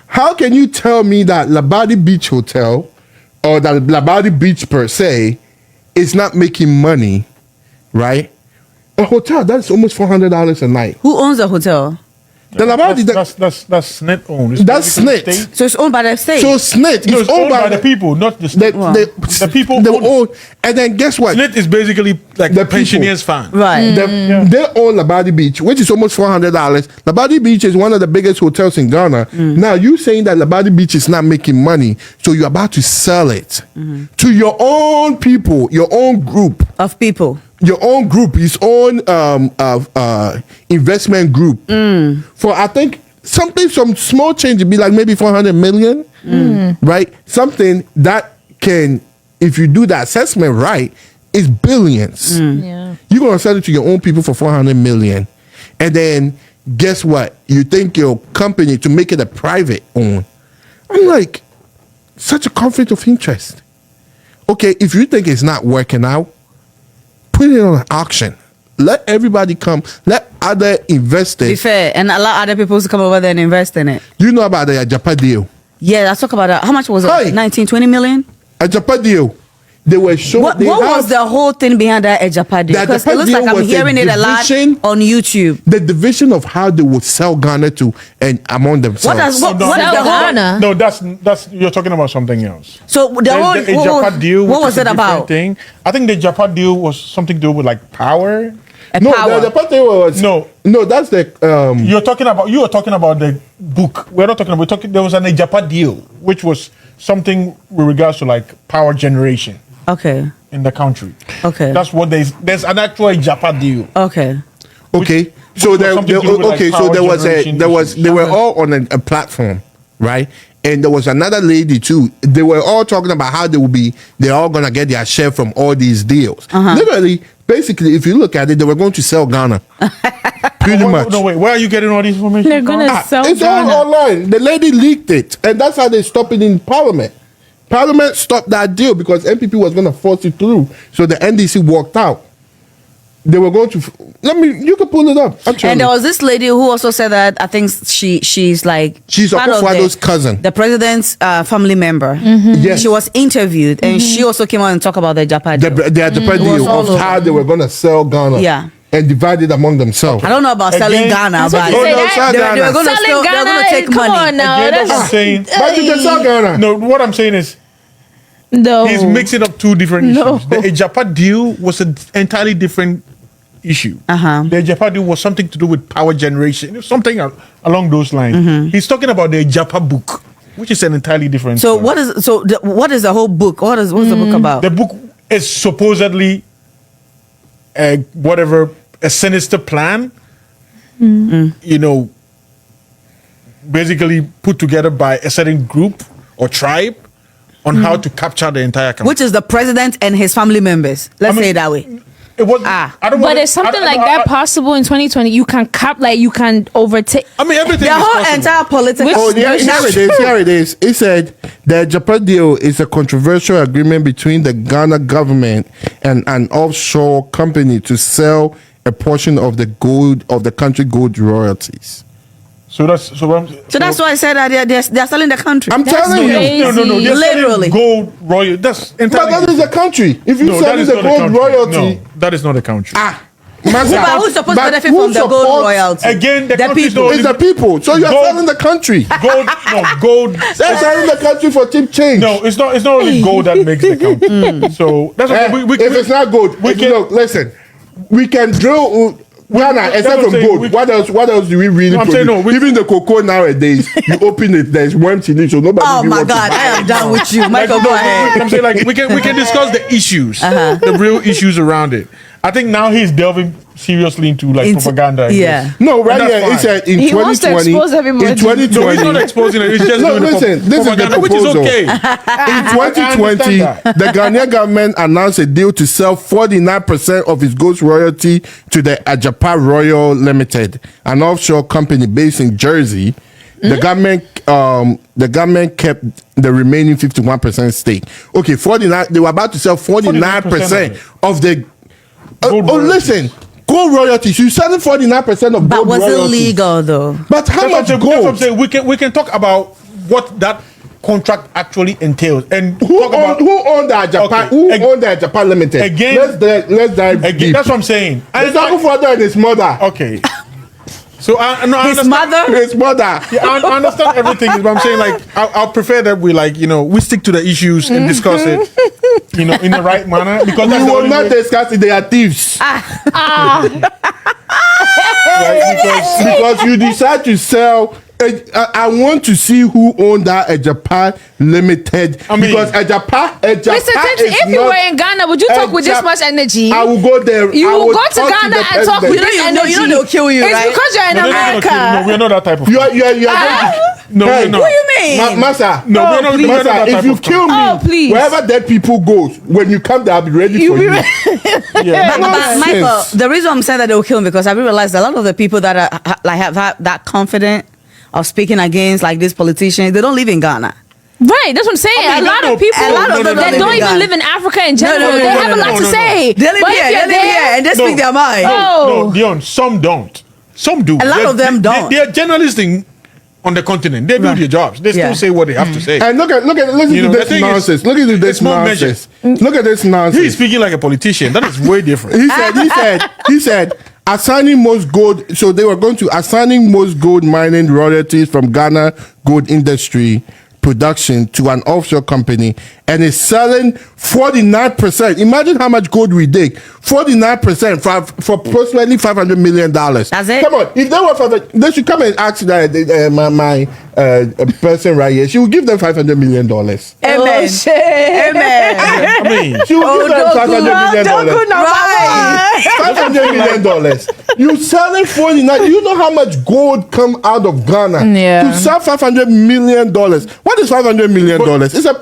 How can you tell me that Labadi Beach Hotel or that Labadi Beach per se is not making money, right? A hotel that's almost $400 a night. Who owns the hotel? The Labadi, That's SNET owned. It's That's basically SNET. state. So it's owned by the state. so SNET No, is it's owned by the people, not the The, state. the people they own it. own, and then guess what? SNET is basically like The the people. pensioners fund. right. They own Labadi Beach, which is almost $400. Labadi Beach is one of the biggest hotels in Ghana. Now you saying that Labadi Beach is not making money, so you're about to sell it to your own people, your own group, Of people. your own group, his own investment group for I think some small change would be like maybe 400 million, right? Something that can, if you do the assessment right, is billions. Yeah. You're gonna sell it to your own people for 400 million, and then guess what? You think your company to make it a private own. I'm like, such a conflict of interest. Okay, if you think it's not working out, put it on an auction. Let everybody come. Let other Be investors. fair and allow other people to come over there and invest in it. You know about the Japan deal. Yeah, let's talk about that. How much was it? Hi. 19, 20 million? A Japan deal. they were showing. What was the whole thing behind that Ejapa deal? That Because it Ejapa looks like deal I'm was a hearing it a lot division- on YouTube. the division of how they would sell Ghana to and among themselves? What is Sell the whole? Ghana? No, that's you're talking about something else. So the whole There's the Ejapa deal. what which was is a it different about? Thing. I think the Ejapa deal was something to do with like power. No, Power. the Ejapa deal was no. That's the You were talking about the book. We're not talking about. There was an Ejapa deal, which was something with regards to like power generation Okay. in the country. Okay. That's what there's an actual Ejapa deal. Okay. Okay, so was there, something to do with, like, okay, so power there was generation there was issues. they were all on a platform, right? And there was another lady too. They were all talking about how they're all gonna get their share from all these deals. Literally, basically, if you look at it, they were going to sell Ghana. Pretty much. No, wait. Where are you getting all this information? They're from? gonna sell It's Ghana. all online. The lady leaked it, and that's how they stopped it in Parliament. Parliament stopped that deal because NPP was going to force it through. So the NDC walked out. They were going to. You can pull it up. Actually. And there was this lady who also said that I think she's like She's part of Akufo-Addo's cousin. the president's family member. Yes. She was interviewed and she also came out and talked about the Japa The deal. Ejapa It was deal all of over. how they were going to sell Ghana. Yeah. And divide it among themselves. I don't know about selling Again, Ghana, That's but what you say, that- they were going to Selling they're Ghana, going to take come money. on now. Again, that's what I'm That's saying. But you can sell Ghana. No, what I'm saying is no. he's mixing up two different No. issues. The Ejapa deal was an entirely different issue. The Ejapa deal was something to do with power generation. It was something along those lines. He's talking about the Ejapa book, which is an entirely different. So story. what is the whole book? What's the book about? The book is supposedly a sinister plan. You know, basically put together by a certain group or tribe on how to capture the entire country. Which is the president and his family members. Let's say it that way. It was. Ah. I don't But wanna- is something I- like I- that I- possible in 2020? You can you can overtake. I mean, everything. The is whole possible. entire political. Which- Oh, yeah, here it is. It said the Ejapa deal is a controversial agreement between the Ghana government and an offshore company to sell a portion of the gold of the country gold royalties. So that's why I said that they're selling the country. I'm telling you. crazy. No. They're selling Literally. gold royal. That's But entirely. that is a country. If you no, sell that is the not a gold country. royalty, No, that is not a country. Master, But who's supposed to but benefit who from the gold supports- royalty? Again, the country is people. not- It's the people. So you're Gold- selling the country. Gold. They're selling the country for cheap change. No, it's not. It's not only gold that makes the country. So that's Eh, what if it's not gold, we can- look, listen, we can drill Ghana that's except what from I'm saying, gold. we- What else do we really I'm produce? saying no, we- Even the cocoa nowadays, you open it, there's worms in it, so nobody Oh will my want to God, buy I am it. done with you, Michael. Go ahead. I'm saying like we can discuss the issues, the real issues around it. I think now he's delving seriously into like propaganda. and yeah. this. No, right And that's here it fine. said in He wants to 2020. expose everybody. In No, he's No, he's 2020. not exposing it. He's just No, doing the listen, this is the propaganda, which is proposal. okay. In 2020, understand the Ghanaian government announced a deal to sell 49% of its gold royalty to the Ejapa Royal Limited, an offshore company based in Jersey. The government kept the remaining 51% stake. Okay, 49. They were about to sell 49% of the. Gold royalties. Listen, gold royalties. You selling 49% of But gold was royalties. it legal though? But how much That's what I'm gold? saying. We can talk about what that contract actually entails and Who talk about owned the Japan? Okay. Who owned the Japan Limited? Again- let's dive again. deep. That's what I'm saying. It's Akufo-Addo and his mother. Okay. So I His understand. mother? His mother. Yeah, I understand everything, but I'm saying like I'll prefer that we we stick to the issues and discuss it, in the right manner because We that's the will only not way, discuss it. They are thieves. right? Because you decide to sell. I want to see who owned that Japan Limited. I mean- because Japan Mr. Tenti, is if you not- were in Ghana, would you talk with this Ejap- much energy? I will go there. You I will will go to talk Ghana the and talk with president. this You know energy. they'll kill you, It's right? because you're in No, they're not gonna kill you. No, America. we're not that type of. You are going to. No, Hey, we're not. What do you mean? Massa. No, we're not. Please, We're not that Massa, type if you of kill me, Oh, please. wherever dead people goes, when you come there, I'll be ready for you. Yeah. But Michael, the reason I'm saying that they will kill me because I realized a lot of the people that are like have that confident of speaking against like these politicians, they don't live in Ghana. Right, that's what I'm saying. I mean, a lot no, of people a lot of them that don't don't live in even Ghana. live in Africa in general, no, they no, have a no, lot no, to no. say. They live But here, if you're there, and they speak their mind. Oh. No, Dion, some don't. Some do. A lot of them don't. They're journalists in on the continent. They do Right. their jobs. They still Yeah. say what they have to say. And listen You to know, the this thing is, nonsense. Look at this it's more nonsense. Look at this He's nonsense. speaking like a politician. That is way different. He said, assigning most gold. So they were going to assigning most gold mining royalties from Ghana gold industry production to an offshore company, and is selling 49%. Imagine how much gold we dig. 49% for approximately $500 million. That's it? Come on, if they were they should come and ask that my person right here. She will give them $500 million. Amen. Oh, shit. Amen. I mean, She will give them $500 million. Right. $500 million. You selling 49. You know how much gold come out of Ghana Yeah. to sell $500 million. What is $500 million? It's a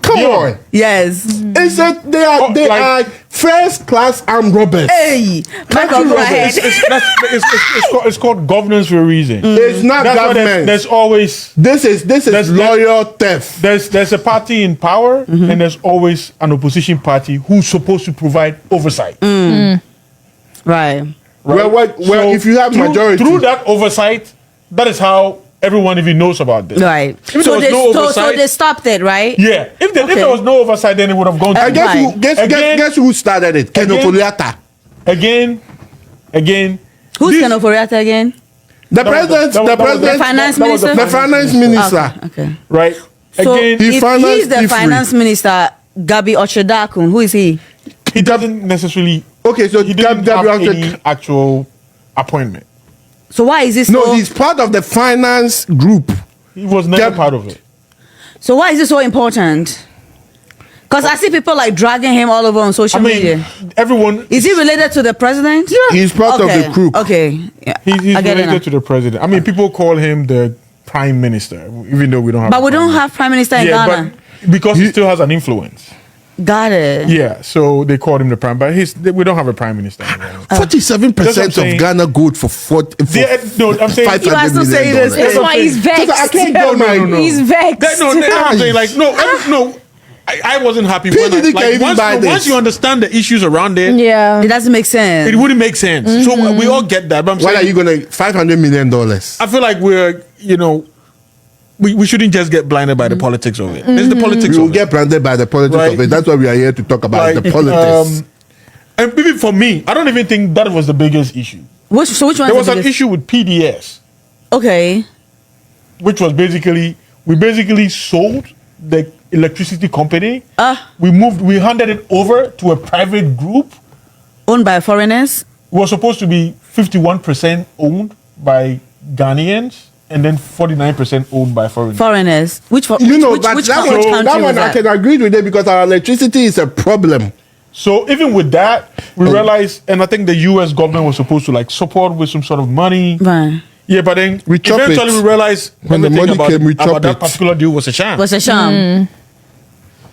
come Yeah. on. Yes. It's a they are Oh, like- are first class armed robbers. Hey, Michael, Country go robbers. ahead. it's called governance for a reason. It's not That's why government. there's always This is there's- loyal theft. there's a party in power, and there's always an opposition party who's supposed to provide oversight. Right. Well, So if you have through, majority, through that oversight, that is how everyone even knows about this. Right. If there was no so oversight, they stopped it, right? yeah. If there Okay. was no oversight, then it would have gone. I through. guess Right. guess who started it? Ken Again? Ofori-Atta. Again. Who's this- Ken Ofori-Atta again? The was president, that was- the that was president, The finance that was minister? the finance minister. Okay. Right. So Again, He if financed he's the Ifri. finance minister, Gabi Ochedakun, who is he? he doesn't necessarily. Okay, so He didn't Gabi have Ochedakun- any actual appointment. So why is this No, so? he's part of the finance group. He was never Gab- part of it. So why is this so important? Because I see people like dragging him all over on social I mean, media. everyone. Is he related to the president? He's part of the group. Okay. Yeah, He's I get it now. related to the president. I mean, people call him the prime minister, even though we don't have. But a we don't prime have prime minister in minister. Ghana. But because he still has an influence. Got it. Yeah, so they called him the prime. But we don't have a prime minister in Ghana. 47% That's what I'm of saying. Ghana gold for 40. No, I'm saying. $500 You are still saying million. this. That's why he's vexed. I can't get my- No. He's vexed. I'm saying like no. I wasn't happy when PDD can't even buy this. once you understand the issues around it, Yeah. It doesn't make sense. it wouldn't make sense. So we all get that. But I'm Why are saying, you going to $500 million? I feel like we shouldn't just get blinded by the politics of it. There's the politics We will of get branded by the politics Right. of it. That's what we are here to talk about, it. the politics. And even for me, I don't even think that was the biggest issue. Which one? There was an issue with PDS, Okay. which was we basically sold the electricity company. We handed it over to a private group. Owned by foreigners. It was supposed to be 51% owned by Ghanaians and then 49% owned by foreigners. Foreigners. Which for? You know, which, but which, that which one, country that was one I that? can agree with it because our electricity is a problem. So even with that, we realized, and I think the U.S. government was supposed to like support with some sort of money. Right. Yeah, but then We chop eventually it. we realized When the everything money about, came, we about chop that it. particular deal was a sham. Was a sham.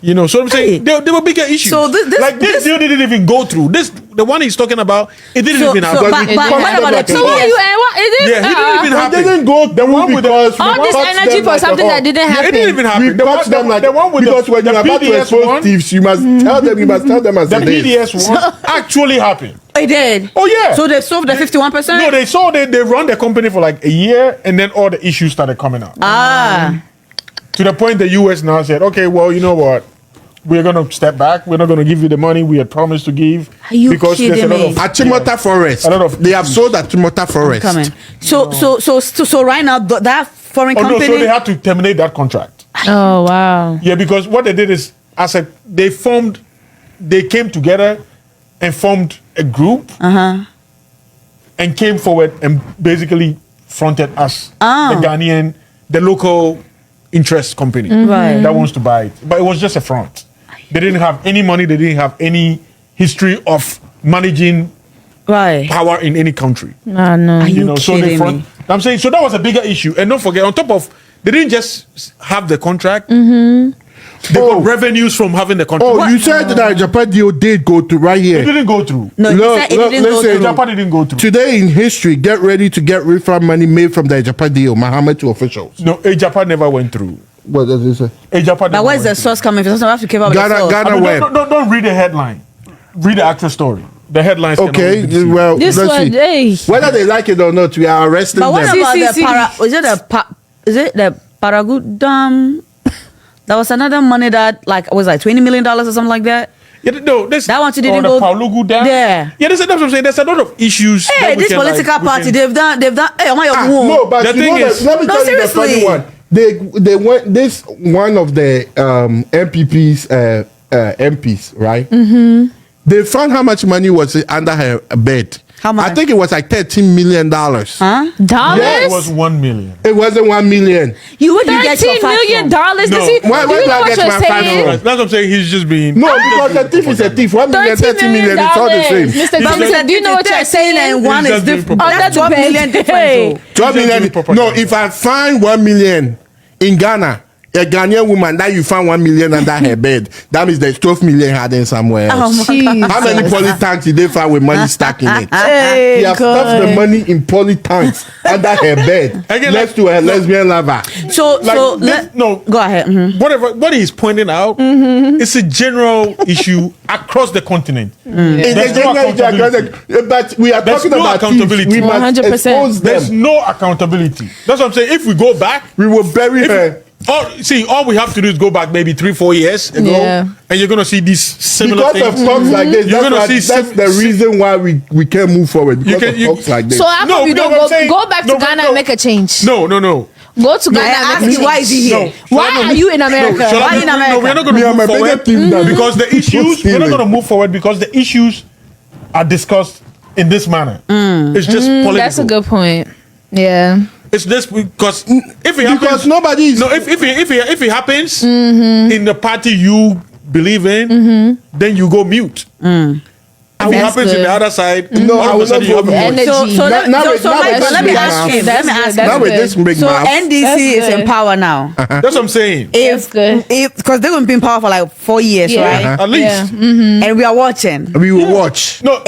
You know, so I'm saying Hey. there were bigger issues. So this this deal didn't even go through. The one he's talking about, it didn't even happen. but we what talked about about the it. So what PDS? you what it is? Yeah, he didn't even It happen. didn't go The one through with because all we this touched energy them for like a something that hawk. didn't Yeah, happen. it didn't even happen. We touched them like the one with because when you're about to PDS expose one, thieves, you must tell them as the it is. PDS one actually happened. They did. Oh yeah. So they sold the 51%. No, they saw they run the company for like a year, and then all the issues started coming out. To the point the US now said, okay, well, you know what? We're gonna step back. We're not gonna give you the money we had promised to give. Are you because there's a kidding lot me? of Achimota Forest. A lot of They have sold Achimota Forest. Coming. So right now that foreign Oh no, company. so they had to terminate that contract. Oh wow. Yeah, because what they did is they came together and formed a group and came forward and basically fronted us, the local interest company Right. that wants to buy it. But it was just a front. They didn't have any money, they didn't have any history of managing Right. power in any country. No. Are you So they kidding front. me? I'm saying so that was a bigger issue. And don't forget, on top of they didn't just have the contract, they got revenues from having the contract. Oh, you said that Japan deal did go to right It here. didn't go through. No, you Look, said it look, didn't go listen. through. Japan didn't go through. Today in history, get ready to get refund money made from the Japan deal. Mahama to officials. No, Japan never went through. What does it say? Japan. But where's the source coming from? So I have to keep up with the Ghana, source. Ghana I mean, web. don't read the headline. Read the actual story. The headlines. cannot Okay, be deceived. well, This let's one, see. hey. Whether they like it or not, we are arresting But what them. about See, the see. para? Was it a is it the Paragut Dam? There was another money that was like $20 million or something like that. Yeah, no, this, That one too or didn't the go Paulugu Dam. there. Yeah, that's what I'm saying. There's a lot of issues. Hey, that we this can, political we party, can- they've done. Hey, am I your No, but The you thing know is- let me No, tell you the funny seriously. one. They went this one of the MPP's MPs, right? Mm-hmm. They found how much money was under her bed. How much? I think it was like $13 million. Huh? Dollars? Yeah, It was 1 million. It wasn't 1 million. You would get your $13 facts million. from? Does No. he? Why do you do know I what get you're my facts saying? wrong? That's what I'm saying. He's just being. No, because a thief is a thief. 1 million, $30 million, it's all the same. Mr. He's Thompson, just- do you know what you're saying? And one He's is just doing different. propaganda. That's 12 million difference. 12 He's just doing million. propaganda. No, if I find 1 million in Ghana, a Ghanaian woman that you found 1 million under her bed, that means there's 12 million hiding somewhere else. Jesus. How many poly tanks did they find with money stuck in it? Hey, He has stuffed the money in poly tanks under her bed Again, next to her lesbian lover. So, Like, so this- no. go ahead. Mhm. Whatever, what he's pointing out is a general issue across the continent. It's There's a no general accountability. but we are There's talking no about thieves. accountability. We must 100%. expose There's them. no accountability. That's what I'm saying. If we go back, We will bury her. all we have to do is go back maybe 3-4 years ago, Yeah. and you're gonna see these similar Because of things. talks like this, You're that's, gonna why, see that's sim- the reason why we can't move forward. Because of talks like this. So how No, come you no, don't what I'm saying- go back to no, but Ghana no. and make a change? No. Go to Ghana I and ask make a you, change. why is he here? Why are you in America? Shall I Why be- in No, America? we're not going Me to and my move bigger forward team that- because the issues. We're stealing. not going to move forward because the issues are discussed in this manner. It's just political. That's a good point. Yeah. It's this because if it happens, Because nobody is. no, if it happens in the party you believe in, then you go mute. If it That's happens in good. the other side, No, all I of will a sudden not you have go a mute. Energy. So let Now so with- so now Michael, with let me this ask big you. Let me mouth. ask That's now you. with good. this big So mouth. NDC That's is in good. power now. That's what I'm saying. That's good. Because they've been in power for like 4 years, Yeah. right? At least. Yeah. And we are watching. We will watch. No,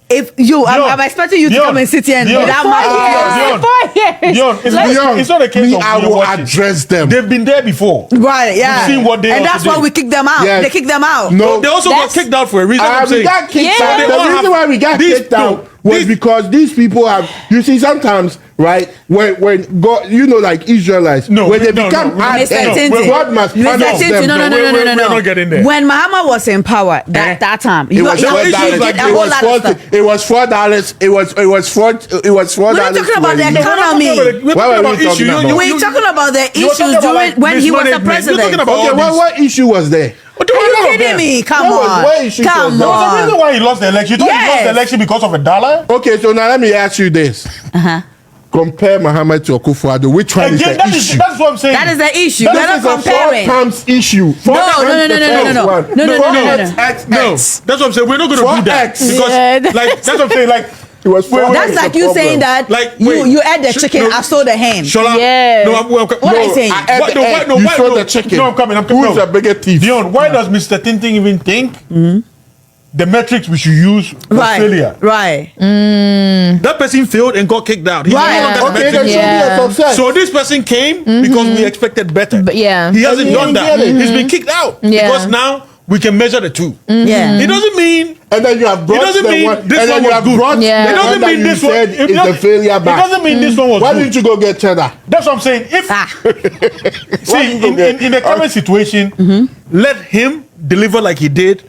If you, Dion, I'm expecting you to Dion, come and sit here and Dion. without Dion. my 4 years. Dion, it's, Dion, it's not a case me, of I you're will watching. address them. They've been there before. Right, yeah. We've seen what they and are that's today. why we kick them out. Yes. They kick them out. No, They also That's- got kicked out for a reason. I'm we saying. got kicked Yeah. out. So they The all reason have- why we got these- kicked out no, was these- because these people have. You see, sometimes, right? When God, like Israelites, No, when they no, become no, hard Mr. heads, Tintin. God must Mr. punish Tintin, them. no, no, no, We're- no, no, no, we're no. not getting there. When Mahama was in power, that time, It was you $4. issues like a It whole was lot $4. of stuff. It was $4. It was $4. We're not talking about the when- economy. We're What talking were we about talking issues. about? We're talking about the you're issues talking about, during like, when he was the mismanagement. You're president. talking about Okay, all these- what issue was there? What do Are you you know kidding about me? them? Come What was- on. what issue was Come there? There's a on. reason why he lost the election. You thought he lost the Yes. election because of $1? Okay, so now let me ask you this. Compare Mahama to Akufo-Addo. Which one is Again, the issue? that's what I'm saying. That is the issue. That We're is not This is a comparing. 4 times issue. No, no, no, no, no, no, no. No, no, no, no, no. No, that's what I'm saying. We're not going to do that 4X. because, Yeah. like, that's what I'm saying. Like, It was 4X That's is like the you problem. saying that Like, you wait. ate the Sh- chicken, no. I saw the hen. Shola. Yeah. No, I'm What are you saying? I ate Why- the no, why- egg. no, You why- saw no. the chicken. No, I'm coming. Who's No. the bigger thief? Dion, why does Mr. Tintin even think the metrics we should use was Right, failure? right. That person failed and got kicked out. He's Right. not that Okay, metric. then show me Yeah. a success. So this person came because we expected better. But yeah. He hasn't And he done didn't that. get it. He's been kicked out Yeah. because now we can measure the two. Yeah. It doesn't mean And then you have brought doesn't the mean one. this and one then you was have good. brought Yeah. the it doesn't one that mean you this one. said It is the doesn't- failure back. It doesn't mean this one was Why good. didn't you go get cheddar? That's what I'm saying. If Ah. see in the current situation, let him deliver like he did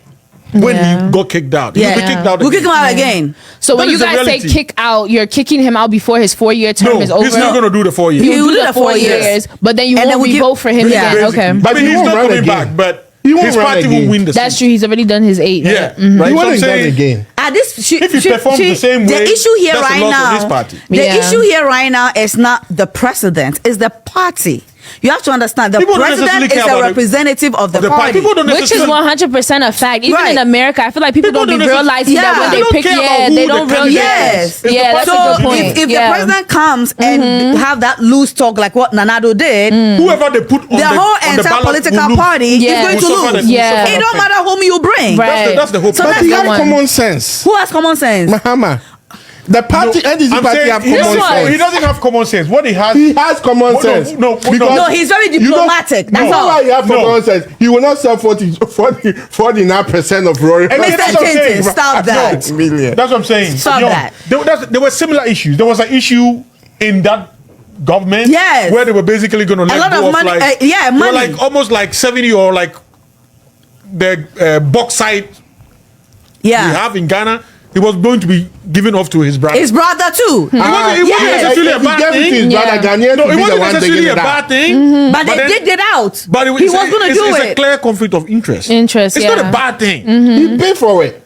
when Yeah. he got kicked out. Yeah. He'll be kicked out. We'll kick him again. out again. So when That you is the guys say reality. kick out, you're kicking him out before his 4-year term No, is over. he's not going to do the 4 years. He You will do do the the 4 4 years, years. but then you And then won't we give- vote for him Yeah. again. Okay. But But he he's won't not run coming again. back. But He won't his run party again. will win the That's seat. true. He's already done his 8. Yeah, Mhm. right. He So I'm wouldn't done saying, again. This If he performs the same way, the issue here that's a right loss for now, his party. the Yeah. issue here right now is not the president, it's the party. You have to understand the People don't president necessarily is care a about representative of the the party. party. People don't Which is necessarily- 100% a fact. Even Right. in America, I feel like people People don't be don't realizing necessarily- that when Yeah. they They don't pick, care about yeah, who they the don't really. candidate Yes. is. It's the Yeah, that's party a So good point. if Yeah. the president comes and have that loose talk like what Nanado did, Whoever they put on the whole on the entire ballot political will lose. party Yeah. is going Will to suffer lose. the- Yeah. will suffer It the don't effect. matter whom you bring. Right. That's the whole So But point. he that's has the one. common sense. Who has common sense? Mahama. The party, No, NDC I'm party saying have he common This one- he sense. doesn't have common sense. What he has, He has common No, sense. no, Because No, he's very you know- diplomatic. That's You know all. why he has No. common sense? He will not sell 49% of Royal. And Mr. that's what I'm saying. Tintin, stop that. Million. That's what I'm saying. Stop that. There were similar issues. There was an issue in that government. Yes. Where they were basically going to let lot go of money, like yeah, they were money. like almost like 70 or like the bauxite we Yeah. have in Ghana. He was going to be given off to his brother. His brother too. It wasn't Yes. necessarily a If he bad gave it to his thing. brother, Yeah. Ghanaian No, to it be the wasn't one taking necessarily a it out. bad thing. But they then- digged it out. But he was going to do it's it. a clear conflict of interest. Interest, It's not yeah. a bad thing. He paid for it.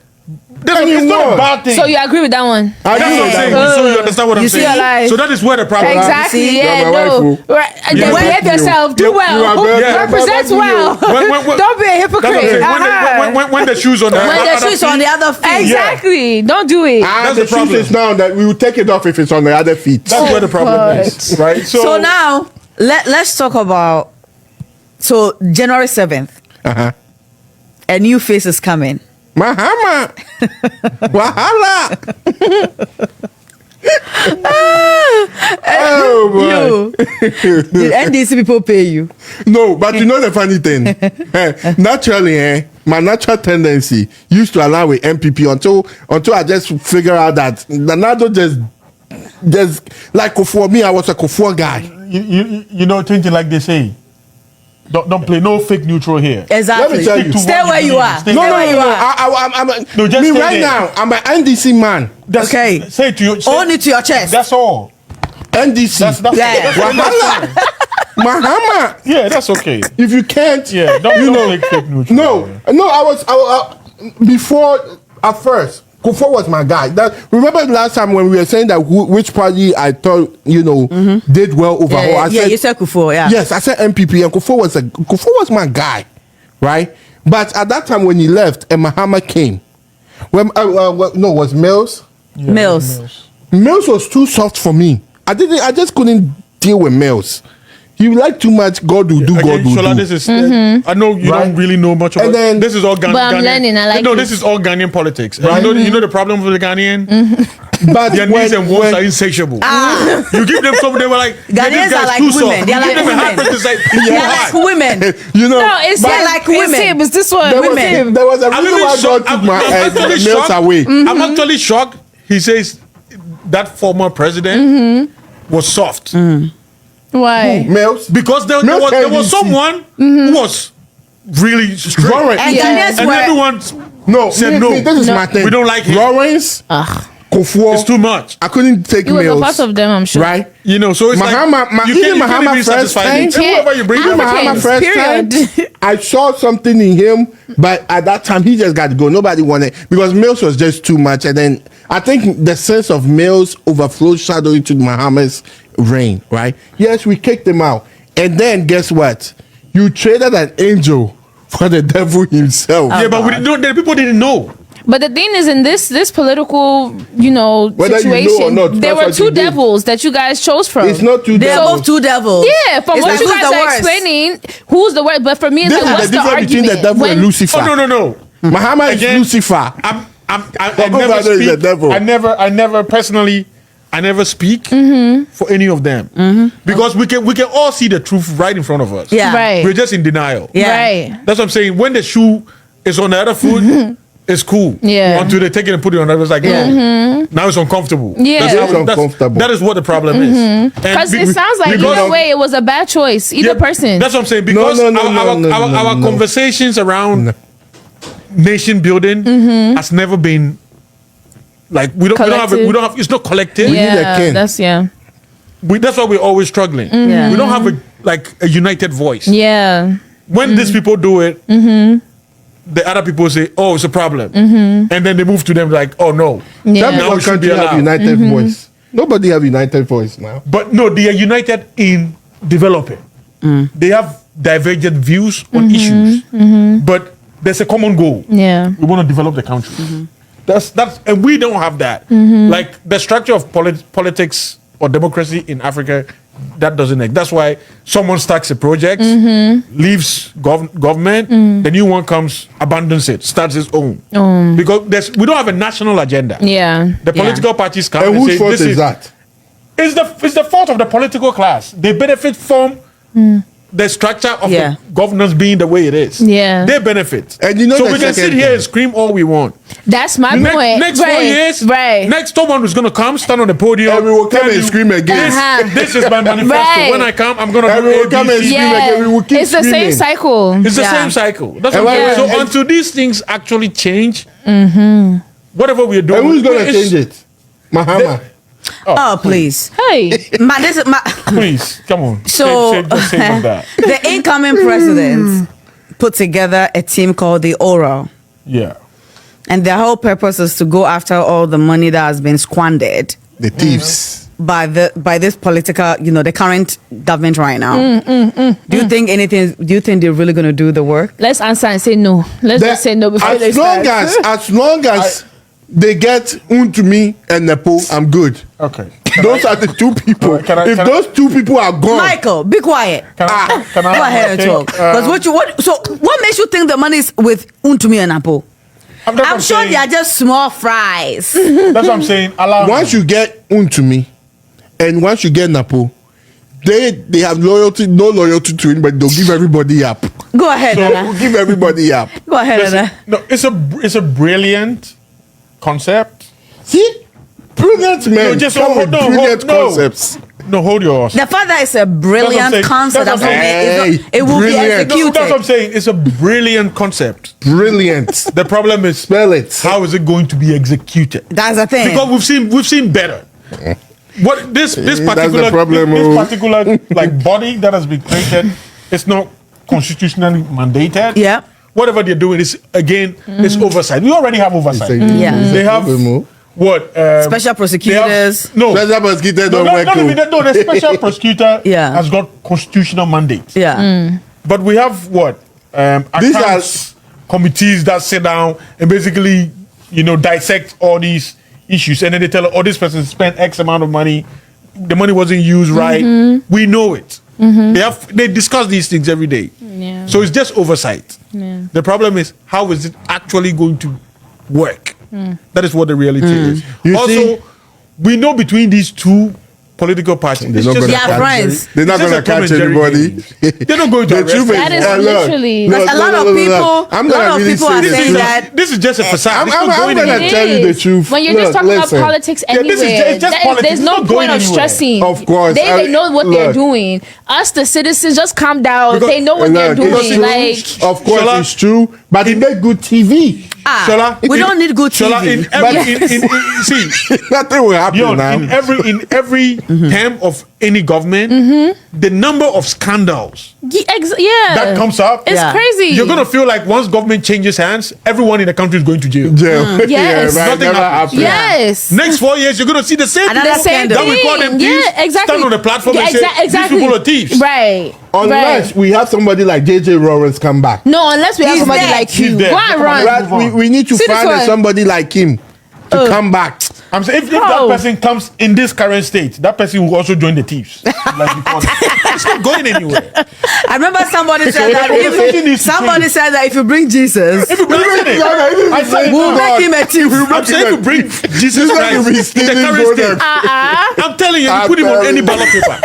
It's not a bad thing. So you agree with that one? I That's do what I'm saying. that. So you understand what I'm You see saying? your life. So that is where the problem is. Exactly. see? Yeah. You're my No. wife, Right. Yeah. Behave yourself. Do You are well. very- Yeah. Represent well. Don't be a That's what I'm hypocrite. saying. Uh-huh. When the shoes on the When the other shoes on feet- the other feet. Exactly. Don't do it. And That's the the problem. truth is now that we will take it off if it's on the other feet. That's where the problem is, right? So now let's talk about January 7th. Uh-huh. A new face is coming. Mahama. Wahala. Oh boy. You. The NDC people pay you. No, but you know the funny thing. Naturally, my natural tendency used to align with MPP until I just figure out that Nado just like for me, I was a Kufuor guy. you know, thinking like they say, don't play no fake neutral here. Exactly. Let me tell you. Stay where you are. Stay Stay No, where you are. I'm No, just me stay right there. now. I'm an NDC man. Okay. Say it to you. Own it to your chest. That's all. NDC. That's Yeah. Wahala. Mahama. yeah, that's okay. If you can't, Yeah, don't fake neutral. No, I was before at first. Kufuor was my guy. Remember the last time when we were saying that which party I thought did well overall? I Yeah, said, you said Kufuor, yeah. yes, I said MPP, and Kufuor was my guy, right? But at that time when he left and Mahama came, was Mills. Yeah, Mills. Mills was too soft for me. I just couldn't deal with Mills. He like too much. God will do. Again, God will Shola, do. this is. I know you Right. don't really know much about. And then- this is all But I'm learning, I like no, it. this is all Ghanaian politics. And Right. you know the problem with the Ghanaian. But Their needs and wants are insatiable. You give them something, they were like, yeah, Ghanaians this are guy's like too women. soft. They're You like give them a high women. pressure, say, They're like women. you know, No, it's but him. like It's women. him. It's this one. there was, Women. there was a I'm reason even why God shocked. took I'm my actually Mills shocked. away. I'm actually shocked. He says that former president was soft Why? Mills. because there Mills was NDC. someone who was really straight, Lawrence. And Yeah. Ghanaians and were. everyone No, said no. this is No. my thing. We don't like him. Lawrence, Kufuor. It's too much. I couldn't take He was a Mills. part of them, I'm sure. Right? You know, so it's Mahama, like you even can't Mahama be first satisfied. time, And whoever you bring even them Mahama Africans, first period. time, I saw something in him, but at that time he just got to go. Nobody wanted because Mills was just too much, and then I think the sense of Mills overflowed shadow into Mahama's reign. Right? Yes, we kicked him out, and then guess what? You traded an angel for the devil himself. Yeah, but the people didn't know. But the thing is, in this political, Whether you know or situation, not, there that's were what two you did. devils that you guys chose from. It's not two They're devils. both two devils. Yeah, from It's what like, you who's guys the are worst? explaining, who's the worst? But for me, it's This like, is what's the the difference between argument? the devil and When- Lucifer. Oh no. Mahama is Again, Lucifer. I Your never brother is speak. the devil. I never personally. I never speak for any of them because we can all see the truth right in front of us. Yeah. Right. We're just in denial. Yeah. Right. That's what I'm saying. When the shoe is on the other foot, it's cool. Yeah. Until they take it and put it on the other, it's like, no, now it's uncomfortable. Yeah. That's It's uncomfortable. That is what the problem is. And Because it sounds like because- either way, it was a bad choice. Either Yeah, person. That's what I'm saying. Because our no. conversations around nation building has never been like we don't have it's not collective. need a yeah, king. that's That's why we're always struggling. Yeah. We don't have a united voice. yeah. When these people do it, the other people say, "Oh, it's a problem," and then they move to them like, "Oh no." Yeah. Tell me Now what we should be country have allowed. united voice. Nobody have united voice now. But no, they are united in developing. They have divergent views on issues, but there's a common goal. Yeah. We want to develop the country. That's and we don't have that. Like the structure of politics or democracy in Africa, that doesn't exist. That's why someone starts a project, leaves government, the new one comes, abandons it, starts its own. Because we don't have a national agenda. Yeah. The political parties come And and whose say, fault this is that? It's the fault of the political class. They benefit from the structure of Yeah. the governance being the way it is. Yeah. They benefit. And you know so the we can sit second here thing. and scream all we want. That's my point. Next 4 Right, years, right. next someone who's going to come, stand on the podium. And we will come tell and you, scream again. This is my manifesto. Right. When I come, I'm going to And do we will come and ABC. scream again. We will keep It's the same screaming. cycle. It's the Yeah. same cycle. That's And what I'm when- saying. So and- until these things actually change, whatever we're doing, And who's going to it's- change it? Mahama. Oh, please. Hey. This is my. Please, come on. So just say with that. the incoming president put together a team called the Oral, Yeah. and their whole purpose is to go after all the money that has been squandered The thieves. by this political, the current government right now. Do you think anything? Do you think they're really going to do the work? Let's answer and say no. Let's That- just say no before they as long start. as long as they get Untumi and Nepo, I'm good. Okay. Those are the two people. Can I- if can I- those two people are gone, Michael, be quiet. Can I Go ahead and okay, talk. Because what makes you think the money is with Untumi and Apo? that's what I'm sure saying. they are just small fries. That's what I'm saying. Allow once me. you get Untumi and once you get Napo, they have loyalty, no loyalty to anybody. They'll give everybody up. Go ahead, They'll Nana. give everybody up. Go ahead, Listen, Nana. no, it's a brilliant concept. See? Brilliant men. No, just come hold- with no, brilliant hold- no. concepts. No, hold yours. The father is a That's what I'm brilliant saying. concept. That's That's what I'm what saying. it will be Brilliant. No, executed. that's what I'm saying. It's a brilliant concept. Brilliant. The problem is Spell it. how is it going to be executed? That's the thing. Because we've seen better. What this That's the particular problem, this oh. particular like body that has been created, it's not constitutionally mandated. Yeah. Whatever they're doing is again it's oversight. We already have oversight. Yeah. They have what Special prosecutors. no. Special prosecutor don't No, work. not oh. even that. No, the special prosecutor Yeah. has got constitutional mandate. Yeah. But we have what These are- accounts committees that sit down and basically, dissect all these issues, and then they tell, oh, this person spent X amount of money, the money wasn't used right. We know it. They discuss these things every day. Yeah. So it's just oversight. Yeah. The problem is how is it actually going to work? That is what the reality is. You also, see- we know between these two political parties, They're it's not just gonna They are catch friends. They're not It's going to just a Tom catch and Jerry anybody. game. They're not going to The arrest truth is, That is look, literally- look, Because a lot look, of look, look, people- look. I'm a lot gonna of really people say are the saying truth. that- This is just a facade. I'm It's not going gonna anywhere. tell you the truth. When you're Look, just talking listen. about politics Yeah, this is anywhere, just there's politics. no It's not going point of anywhere. stressing. Of course. They know what they're Look. doing. Us, the citizens, just calm down. Because- they know what they're Look, it's doing. true. Like, Of course, Shola- it's true, but it make good TV. Shola, We don't need good TV. Shola, in every, see, Nothing will happen Bjorn, now. in every term of any government, the number of scandals yeah. that comes up, It's Yeah. crazy. you're gonna feel like once government changes hands, everyone in the country is going to jail. Jail. Yes. Yeah, Nothing never happens. happen. Yes. Next 4 years, you're gonna see the same. Another The same scandal. Then we call them thing. thieves. Yeah, exactly. Stand on the platform and say, exactly. these people are thieves. Right. Unless right. we have somebody like JJ Lawrence come back. No, unless we have He's somebody dead. like you. He's dead. Go and Come on, run. let's Right, move on. we need to See this find one? somebody like him to come back. I'm saying if that How? person comes in this current state, that person will also join the thieves. Like before them. It's not going anywhere. I remember somebody said that Something needs to somebody change. said that if you bring Jesus, If you bring it, I said, we'll make him a thief. I'm saying if you bring Jesus This Christ will be in the stealing current products. state, I'm telling you, you I'm put him on telling any you. ballot paper,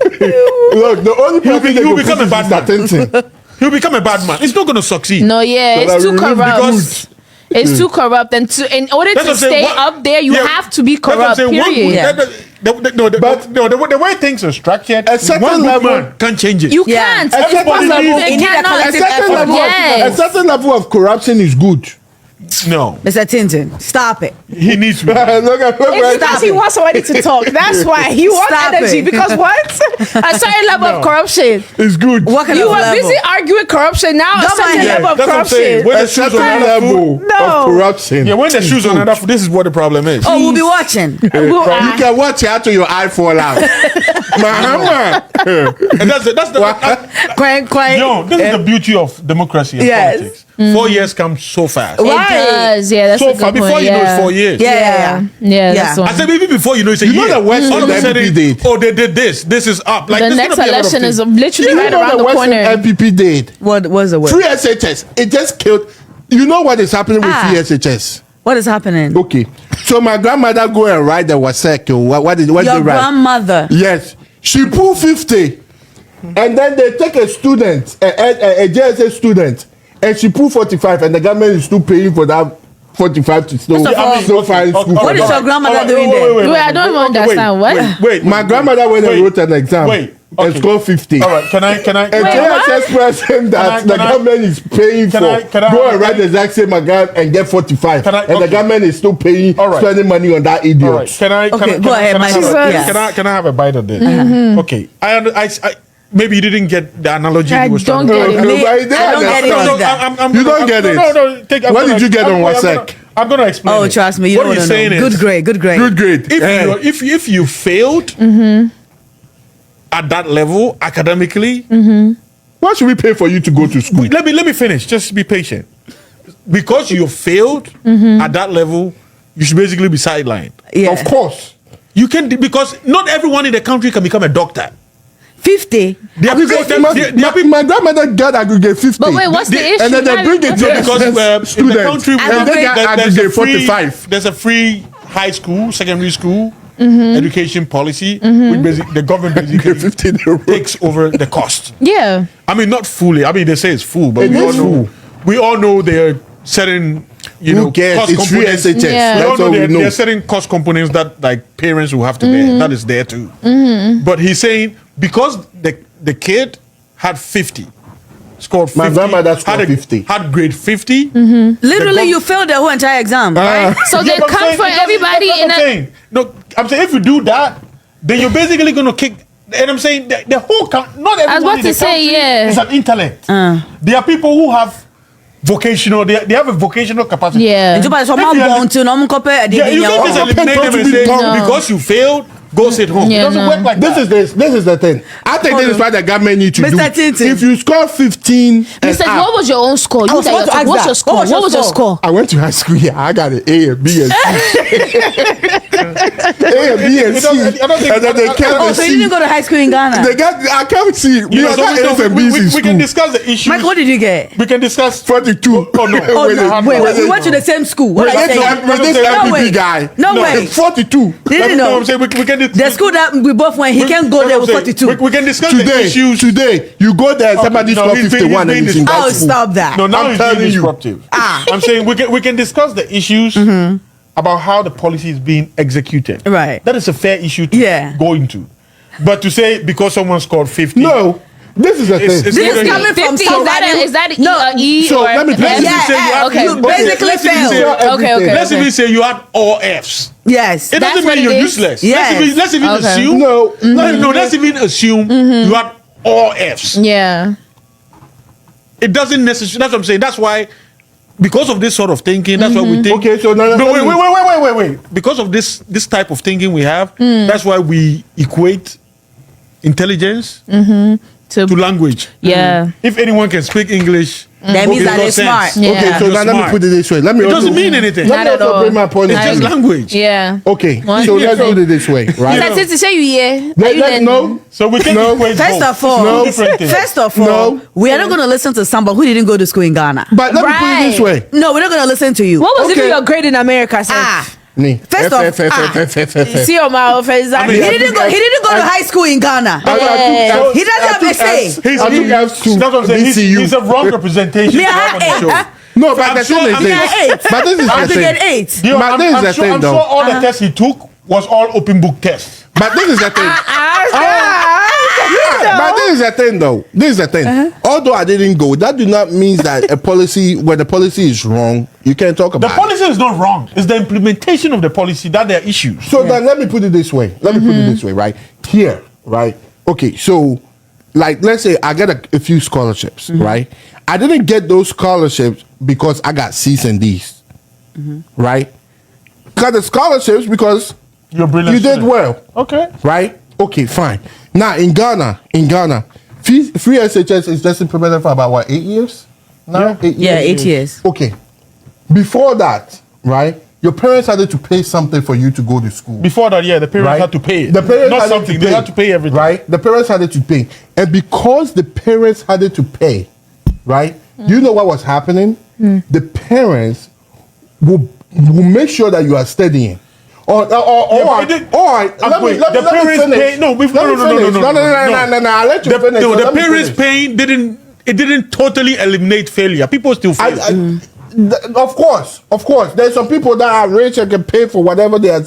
Look, the only person that he'll will become put a bad is man. Tintin. he'll become a bad man. It's not going to succeed. No, yeah, So it's that too we remove corrupt. because- It's too corrupt, and in order That's to what I'm saying. stay What- up there, you yeah, have to be that's what I'm corrupt. saying. One Period. good- Yeah. the way things are structured, A certain one good level- man can't change it. You Yeah. can't. A It's certain possible. level- They You need a cannot. A collective certain, effort. level Yes. a certain level of corruption is good. No, Mr. Tintin, stop it. he needs to. look at It's because Stop he it. wants somebody to talk. That's why he wants Stop energy. it. Because what? A certain level of corruption. It's good. What kind You of are level? busy arguing corruption now. A Come on certain here. level of That's what I'm saying. corruption. When A the shoes on certain another foot, level No. of corruption. yeah, when the is shoes on good. another foot, this is what the problem is. Oh, we'll be watching. Well, You can watch it till your eye fall out. Mahama. And that's the Quang, quang. Yo, this is the beauty of democracy and Yes. politics. 4 years come so fast. It Right. does. Yeah, that's So a good far, before point. you know, yeah. it's 4 years. Yeah. Yeah, that's Yeah. one. I said maybe before you know, it's a You know year. the West All of a the sudden, MPP did? oh, they did this. This is up. Like The there's next gonna be a lot of election is things. literally You right know around the the Western corner. MPP did? What was the word? Free SHS. It just killed. You know what is happening with Ah. free SHS? What is happening? Okay. So my grandmother go and write the WASEC. What did Your they write? grandmother. Yes. She pulled 50. and then they take a student, a JSA student, and she put 45, and the government is still paying for that 45 to still find school. What is your grandmother doing there? Wait, I don't even understand. What? Wait, my grandmother went and wrote an exam. And scored 50. All right, can I? A JSS person that the government is paying for go and write the exact same exam and get 45, and the government is still paying, spending money on that idiot. All right. Can I have a bite of this? Okay, I maybe you didn't get the analogy I he was trying don't to get make. it. I don't get it either. You don't get it. No. What did you get on WhatsApp? I'm going to explain. Oh, trust me. You what don't he's know. saying is Good grade. Good grade. If you failed at that level academically, why should we pay for you to go to school? let me finish. Just be patient. Because you failed at that level, you should basically be sidelined. Yeah. Of course. You can, because not everyone in the country can become a doctor. 50. There are people, My grandmother got aggregate 50. But wait, what's the issue? And then they bring it to because the in the student, country, and they got aggregate 45. There's a free high school, secondary school education policy, which basically the government basically takes over the cost. Yeah. I mean, not fully. I mean, they say it's full, but It is full. We all know there are certain, Who cares? cost It's free components. SHS. Yeah. That's all we There know. are certain cost components that like parents will have to bear. That is there too. But he's saying because the kid had 50, scored 50. My grandmother scored 50. Had grade 50. Literally, you failed the whole entire exam. Right? So they but I'm come saying- for that's everybody what in I'm a. saying. No, I'm saying if you do that, then you're basically going to kick. And I'm saying the whole not everyone about in to the say, country yeah. is an intellect. There are people who have vocational. They have a vocational capacity. Yeah. Nti pa so ma If you are- born to no mo kope Yeah, you can't just eliminate them and say because you failed, go sit home. Yeah, It doesn't no. work like that. This is the thing. I think this is what the government need to do. Mr. Tintin. If you score 15 and Mr. up, What was your own score? I You was that about to you're- ask what's that. your score? What was your What was your score? score? I went to high school here. I got an A and B and C. A and B and It C. doesn't- I don't think- And then they kept Oh, the so you C. didn't go to high school in Ghana? They got, I can't see. You know, I so got A's and B's in we can school. discuss the issues. Mike, what did you get? We can discuss 42. Oh, no. Oh, With no. it- Wait, with we it- went to the same school. What with are you this saying? with this No, MPP wait. guy. No, wait. 42. Didn't No, know. I'm saying we can The school that we both went, he can't go there with 42. We can discuss the Today, issues. today, you go there, somebody no, score he's being- 51 he's and being it's in that Oh, school. stop that. No, now I'm he's being telling you. disruptive. I'm saying we can discuss the issues about how the policy is being executed. Right. That is a fair issue to Yeah. go into. But to say because someone scored 50. No, this is the It's- thing. it's This is Okay. coming from 50, somebody. is that No, a E so or let me an put S? it- Let's say you have- okay. You basically let's even failed. say- Okay. Let's even say you had all Fs. Yes. It That's doesn't what mean it you're is? useless. Yes. Let's even Okay. assume. No. No, let's even assume you had all Fs. Yeah. It doesn't necessarily. That's what I'm saying. That's why, because of this sort of thinking, that's why we think. Okay, so now No, let me- wait. Because of this type of thinking we have, that's why we equate intelligence To to language. yeah. If anyone can speak English, That means okay, that no they're sense. smart. Yeah. Okay, so You're now let me smart. put it this way. Let me It also, doesn't mean anything. Let Not me at also all. bring my point It's of just view. language. Yeah. Okay, One, so two, let's three. do it this way, right? Mr. Titi, say you yeah. No. So we can No. equate First both. of all, No. Different things. first of all, No. we are not going to listen to somebody who didn't go to school in Ghana. But let me put it this Right. way. No, we're not going to listen to you. What was Okay. even your grade in America, sir? Me. First off, See your mouth, exactly. He didn't go to high school in Ghana. He doesn't have a say. He's, I took Fs to that's what I'm saying. BCU. He's a wrong representation Me, to I have on the had show. eight. No, but I'm the sure- thing I'm is Yeah, this. eight. But this is I the think thing. at 8. You know, But this is the thing, I'm though. sure all the tests he took was all open book tests. But this is the thing. But this is the thing, though. This is the thing. Although I didn't go, that do not mean that a policy, when the policy is wrong, you can't talk The about it. policy is not wrong. It's the implementation of the policy that there are issues. So then let me put it this way. Let me put it this way, right? Here, right? Okay, so like let's say I get a few scholarships, right? I didn't get those scholarships because I got C's and D's, right? Got the scholarships because You're brilliant. you did student. well, Okay. right? Okay, fine. Now in Ghana, free SHS is just implemented for about what, 8 years? Now, Yeah, 8 years. Okay. Before that, right? Your parents had to pay something for you to go to school. Before that, yeah, the parents Right? had to pay it. The parents not had something. to They pay, had to pay everything. Right? The parents had to pay. And because the parents had to pay, right? Do you know what was happening? The parents will make sure that you are studying. Or let me finish. No, I'll let you finish. The parents paying didn't totally eliminate failure. People still fail. Of course. There's some people that are rich and can pay for whatever their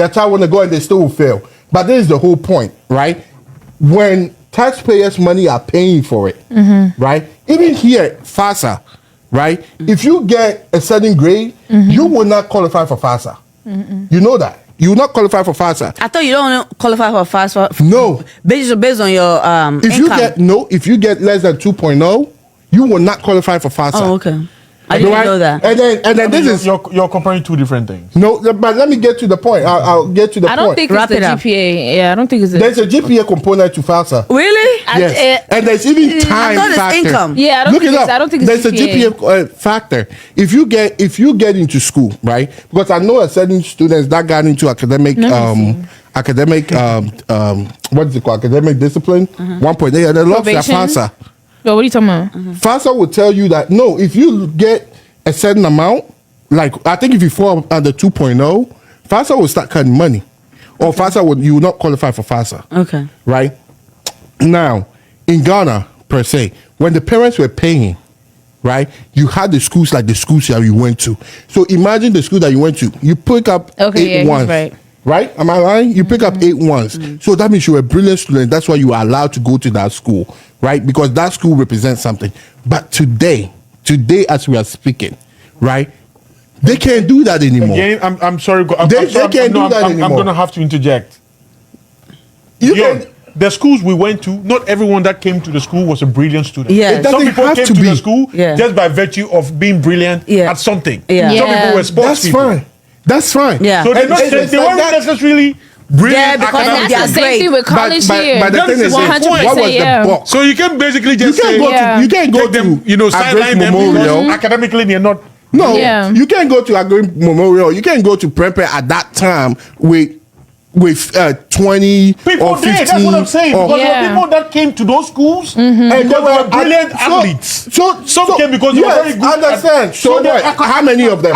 child want to go and they still will fail. But this is the whole point, right? When taxpayers' money are paying for it, right? Even here, FAFSA, right? If you get a certain grade, you will not qualify for FAFSA. You know that. You will not qualify for FAFSA. I thought you don't qualify for FAFSA. No. Based on your income. If you get less than 2.0, you will not qualify for FAFSA. Oh, okay. I didn't know that. And then this is you're comparing two different things. No, but let me get to the point. I'll get to the point. I don't think it's the GPA. Yeah, I don't think it's there's a GPA component to FAFSA. Really? Yes. And there's even time factor. Income. Yeah, I don't think it's there's a GPA factor. If you get into school, right? Because I know a certain students that got into academic what is it called? Academic discipline. 1.8 and they lost their FAFSA. Yo, what are you talking about? FAFSA will tell you that no, if you get a certain amount, like I think if you fall under 2.0, FAFSA will start cutting money, or FAFSA you will not qualify for FAFSA. Okay. Right now, in Ghana per se, when the parents were paying, right, you had the schools like the schools that you went to. So imagine the school that you went to. You pick up 8 ones. Right? Am I lying? You pick up 8 ones. So that means you're a brilliant student. That's why you are allowed to go to that school, right? Because that school represents something. But today as we are speaking, right? They can't do that anymore. Again, I'm sorry. They can't do that anymore. I'm going to have to interject. The schools we went to, not everyone that came to the school was a brilliant student. Yeah. Some people came to the school just by virtue of being brilliant at something. Yeah. Some people were sports people. That's fine. Yeah. So they weren't necessarily brilliant. Because and that's the same thing with college here. But the thing is, what was the box? So you can basically just you can't go to sideline them Memorial. Academically they're not. No, you can't go to Agric Memorial. You can't go to Prempeh at that time with 20 people or 15. That's what I'm saying. Because there were people that came to those schools and they were brilliant athletes. Some came because they were very good. Understand? So what? How many of them?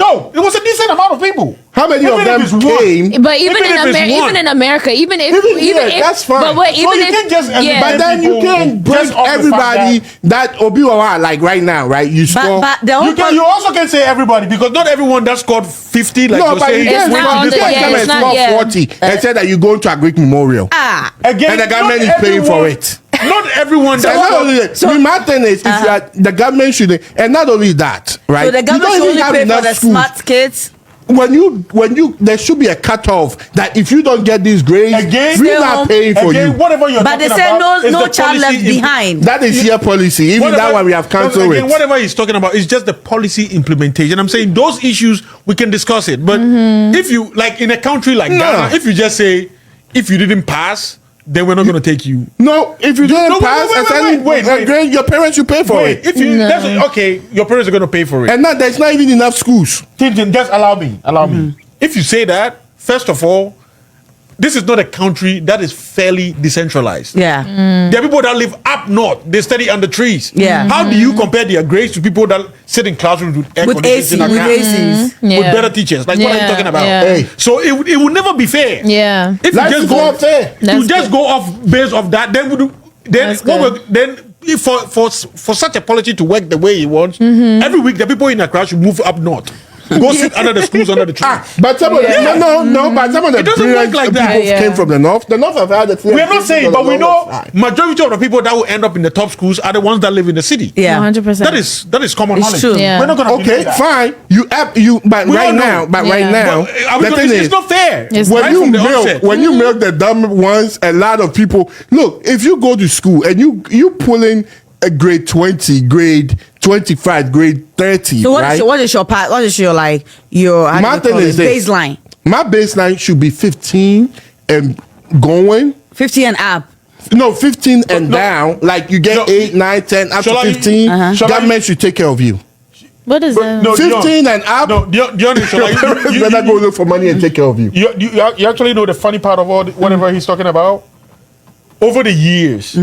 No, it was a decent amount of people. How many of them came? But even in America, even if that's fine. But even but then you can't bring everybody that Obiwawa like right now, right? You score. But you also can say everybody because not everyone that scored 50 like no, but you can't score 40 and say that you're going to Agric Memorial. Again, and the government is paying for it. Not everyone. My thing is, if you are, the government should, and not only that, right? So the government should only pay for the smart kids. When you, there should be a cutoff that if you don't get these grades, we're not paying for you. Whatever you're but they say no child left behind. That is your policy. Even that one we have cancelled it. Whatever he's talking about is just the policy implementation. I'm saying those issues we can discuss it, but if you like in a country like Ghana, if you just say if you didn't pass, then we're not going to take you. No, if you didn't pass, wait, your parents should pay for it. If you okay, your parents are going to pay for it. And now there's not even enough schools. Just allow me. If you say that, first of all, this is not a country that is fairly decentralized. Yeah. There are people that live up north. They study under trees. Yeah. How do you compare their grades to people that sit in classrooms with air conditioning ACs, with better teachers? Like what are you talking about? Yeah. Hey. So it would never be fair. Yeah. If Life you just is go not fair. you just go off based off that, then for such a policy to work the way he wants, every week the people in Accra should move up north. Go sit under the schools under the tree. But some of but some of the brilliant like people came from the north. The north have had the we are not saying, but we know majority of the people that will end up in the top schools are the ones that live in the city. Yeah, 100%. That is common knowledge. True. Yeah. We're not going to fine. But right now, the thing is, it's not fair. When you milk the dumb ones, a lot of people look. If you go to school and you pull in a grade 20, grade 25, grade 30. So right? what is your part? What is your my thing is baseline? My baseline should be 15 and going. 15 and up. No, 15 and down. Like you get 8, 9, 10, up to 15. Government should take care of you. What is that? No, 15 and up. No, you better go look for money and take care of you. You actually know the funny part of whatever he's talking about? Over the years,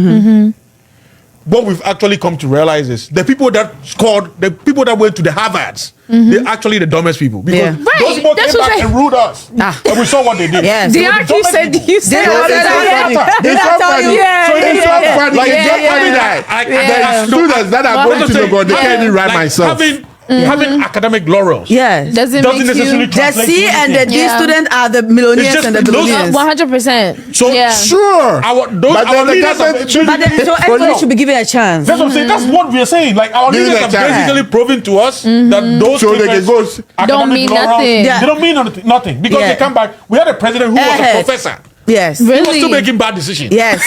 what we've actually come to realize is the people that scored, the people that went to the Harvards, they're actually the dumbest people. Because Yeah. those Right, people that's came what back I- and ruled us. And we saw what they did. Yes. They were the DRQ dumbest said people. you said Did I all tell that. you? It's Did I not tell funny. you? Yeah, So it's not yeah, funny. Like, It's not yeah, funny yeah. that Yeah. the students that are going to the God, they can't even write like, myself. Having academic laurels Yes. Doesn't doesn't make necessarily you The translate C to and the anything. D Yeah. student are the millionaires It's just and the those- billionaires. 100%. So- yeah. Sure. Our But then the leaders government have- should- But then, so everybody should be given a chance. That's what I'm saying. That's what we're saying. Like our Give it leaders a have chance. basically proven to us that those So they papers, can go- academic Don't mean laurels, nothing. Yeah. They don't mean nothing because Yeah. they come back. We had a president who was a Ahead. professor. Yes. He was Really? still making bad decisions. Yes.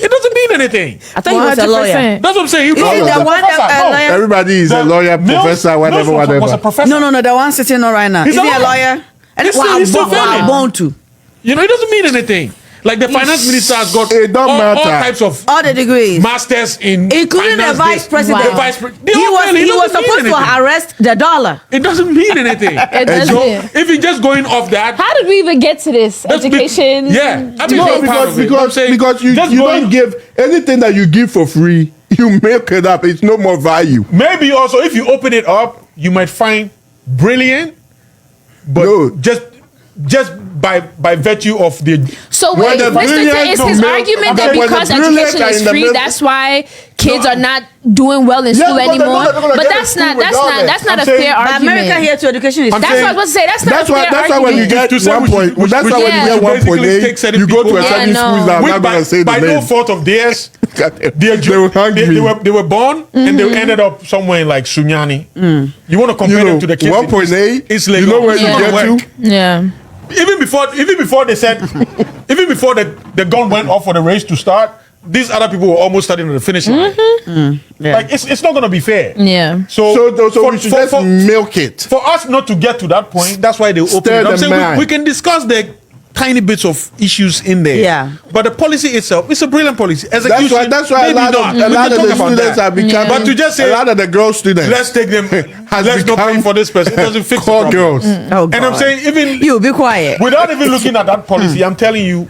It doesn't mean anything. I thought he was a lawyer. 100%. That's what I'm saying. He Is was it a the one professor. a No. lawyer? Everybody is a The- lawyer, Mills- professor, whatever, Mills was whatever. a professor. No, the one sitting on right now. He's Is a he a lawyer. lawyer? And He's still failing. born to. You know, it doesn't mean anything. Like the finance minister has got It don't all matter. types of All the degrees. masters in Including the finance, vice this, president. The vice president. He was supposed to arrest the dollar. It doesn't mean anything. It So doesn't. if you're just going off that, How did we even get to this? that's Education. Yeah, I mean, No, that's part of it. I'm saying because you just don't give anything that you give for free, you make it up. It's no more value. Maybe also if you open it up, you might find brilliant, but No. just by virtue of the So When wait, the Mr. Tin, brilliant is don't his milk- argument okay, that when the because brilliant education are is in the free, milk- that's why kids are not doing well in Yeah, school because they're anymore? not gonna But get that's in school not that's not regardless. that's not I'm a saying- fair But argument. America here to education is I'm That's saying- what I was about to say. That's not That's a why. fair That's why when you argument. get To say one we should- point, we that's should why when you basically get one point take eight, certain you go to people- a Yeah, certain no. schools that I'm which not gonna say the by no name. fault of theirs, They will hang me. they were born and they ended up somewhere in like Sunyani. You want to compare You know, them to the kids? 1.8. It's You legal. know where It's you not get gonna to? work. Yeah. Even before they said, even before the gun went off for the race to start, these other people were almost starting to the finish line. Yeah. Like it's not going to be fair. Yeah. So So we should just milk it. for us not to get to that point, that's why they open Stir it. I'm the saying mind. we can discuss the tiny bits of issues in there. Yeah. But the policy itself, it's a brilliant policy. Execution, That's why a maybe lot not. of We can the talk about students that. have become. Yeah. But to just say, a lot of the girl students. let's take them. has Let's not become pay for this person. It doesn't fix the call problem. girls. Oh, And I'm God. saying even You be quiet. without even looking at that policy, I'm telling you,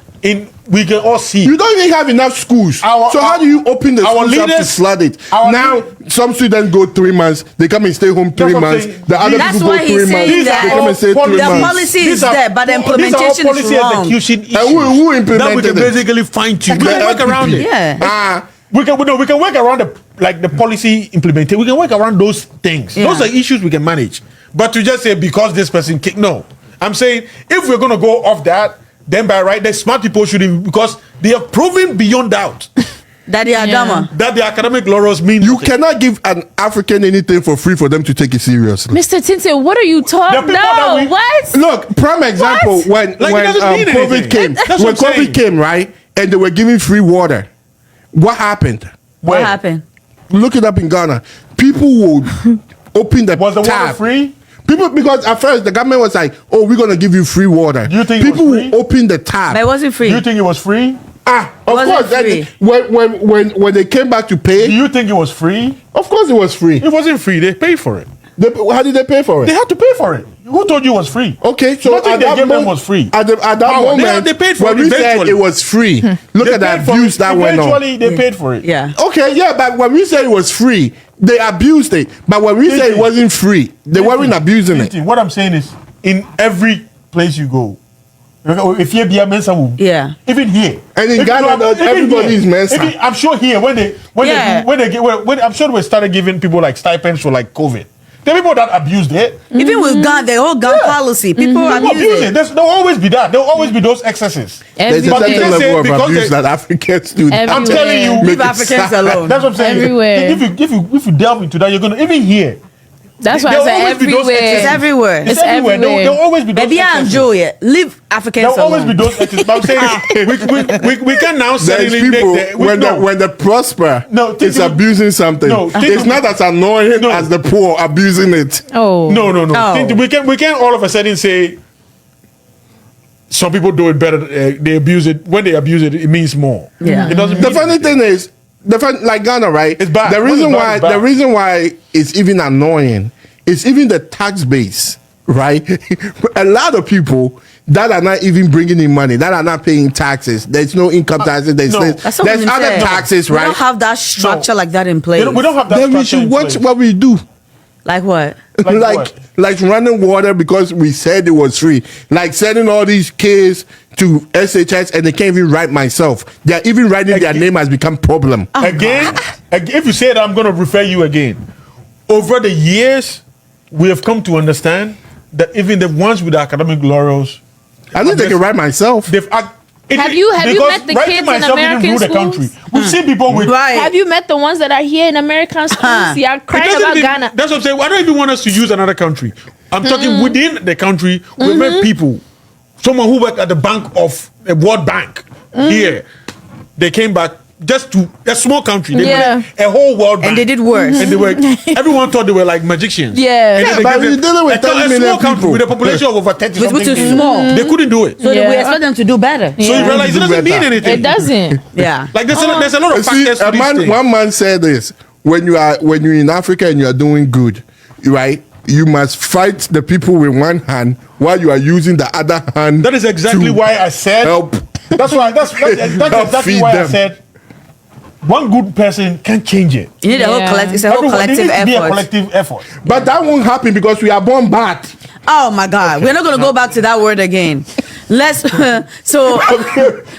we can all see. You don't even have enough schools. So how do you open the our schools up to leaders- flood it? our Now lead- some students go 3 months. They come and stay home 3 what I'm months. saying. The other That's people why go he's 3 saying months. that They come and stay 3 the months. policy is These are- there, but the these are all implementation is policy wrong. execution And who issues that we implemented can it? basically fine tune. We can work around it. Yeah. We can work around the policy implementation. We can work around those things. Yeah. Those are issues we can manage. But to just say because this person kicked, no. I'm saying if we're gonna go off that, then by right, the smart people shouldn't, because they have proven beyond doubt That they are Yeah. dumber. that the academic laurels mean You nothing. cannot give an African anything for free for them to take it seriously. Mr. Tintin, what are you The talking people that about? we- What? Look, prime example when Like, it when doesn't mean COVID anything. came. That's what When I'm COVID saying. came, right, and they were giving free water. What happened? What When? happened? Look it up in Ghana. People would open the Was the tap. water free? People, because at first the government was like, "Oh, we're gonna give you free water." Do you think it people was free? would open the tap? But it wasn't free. Do you think it was free? Of wasn't course. that- free. when they came back to Do pay, you think it was free? of course it was free. It wasn't free. They paid for it. How did they pay for it? They had to pay for it. Who told you it was free? Okay, so Nothing at they that gave them moment- was free. At that Power. moment, They paid for when it we said eventually. it was free, look They at the paid for abuse it. that went on. Eventually, they paid for it. Yeah. Okay, yeah, but when we said it was free, they abused it. But when we said it wasn't free, they weren't abusing it. What I'm saying is, in every place you go, if you be a Mensa, Yeah. even here, And in If Ghana, you are- even everybody here, is Mensa. even- I'm sure here when Yeah. I'm sure we started giving people like stipends for like COVID. The people that abused it, Even with gun, the whole gun policy, people people abuse abuse it. it. There'll always be that. There'll always be those excesses. There's a But certain they level say of because abuse they- that Africans do. Everywhere. I'm telling you, Leave Make it Africans sad. alone. that's what I'm saying. Everywhere. If you delve into that, you're gonna even here. That's why I There'll said always be those everywhere. excesses. It's everywhere. It's everywhere. everywhere. There'll always be those Maybe I'm excesses. Julia. Leave Africans There'll always alone. be those excesses. But I'm saying we can now There's suddenly people make when the prosper No, think is of- abusing something. No, think it's of- not as annoying No. as the poor abusing it. Oh. No. Oh. We can all of a sudden say some people do it better. They abuse it. When they abuse it, it means more. Yeah. It doesn't. The mean funny anything. thing is, like Ghana, right? It's bad. The When reason it's bad, why it's bad. the reason why it's even annoying is even the tax base, right? A lot of people that are not even bringing in money, that are not paying taxes. There's no income taxes. There's, No. That's what there's we other said. taxes, We right? don't have that structure like that in place. We don't have that Then we structure should in watch place. what we do. Like what? Like like what? running water because we said it was free. Like sending all these kids to SHS and they can't even write myself. They're even writing their name has become problem. Again, if you say that, I'm going to refer you again. Over the years, we have come to understand that even the ones with the academic laurels, At least they can write myself. they've Have you because met the writing kids in myself didn't American rule the schools? country. We've seen people with Right. Have you met the ones that are here in American schools? You're It crying doesn't about even- Ghana. That's what I'm saying. I don't even want us to use another country. I'm talking within the country. We met people. Someone who worked at the bank of the World Bank here. They came back just to a small country. They Yeah. did a whole World Bank. And they did worse. And they were. Everyone thought they were like magicians. Yeah. And then they but gave you're them- dealing with a 30 million small country people. with a population of over 30 Which is something. small. They couldn't do it. So Yeah. we expect them to do better. So you realize it Do doesn't mean better. anything. It doesn't. Yeah. Like there's a lot of You see, factors to this thing. one man said this: when you're in Africa and you are doing good, right? You must fight the people with one hand while you are using the other hand. That is exactly to why I said. help. That's Help exactly feed why I them. said one good person can change it. You need a whole Yeah. collective. It's a whole Everyone, collective it needs to be a effort. collective effort. But that won't happen because we are born bad. Oh my God, we're not gonna go back to that word again. Let's. So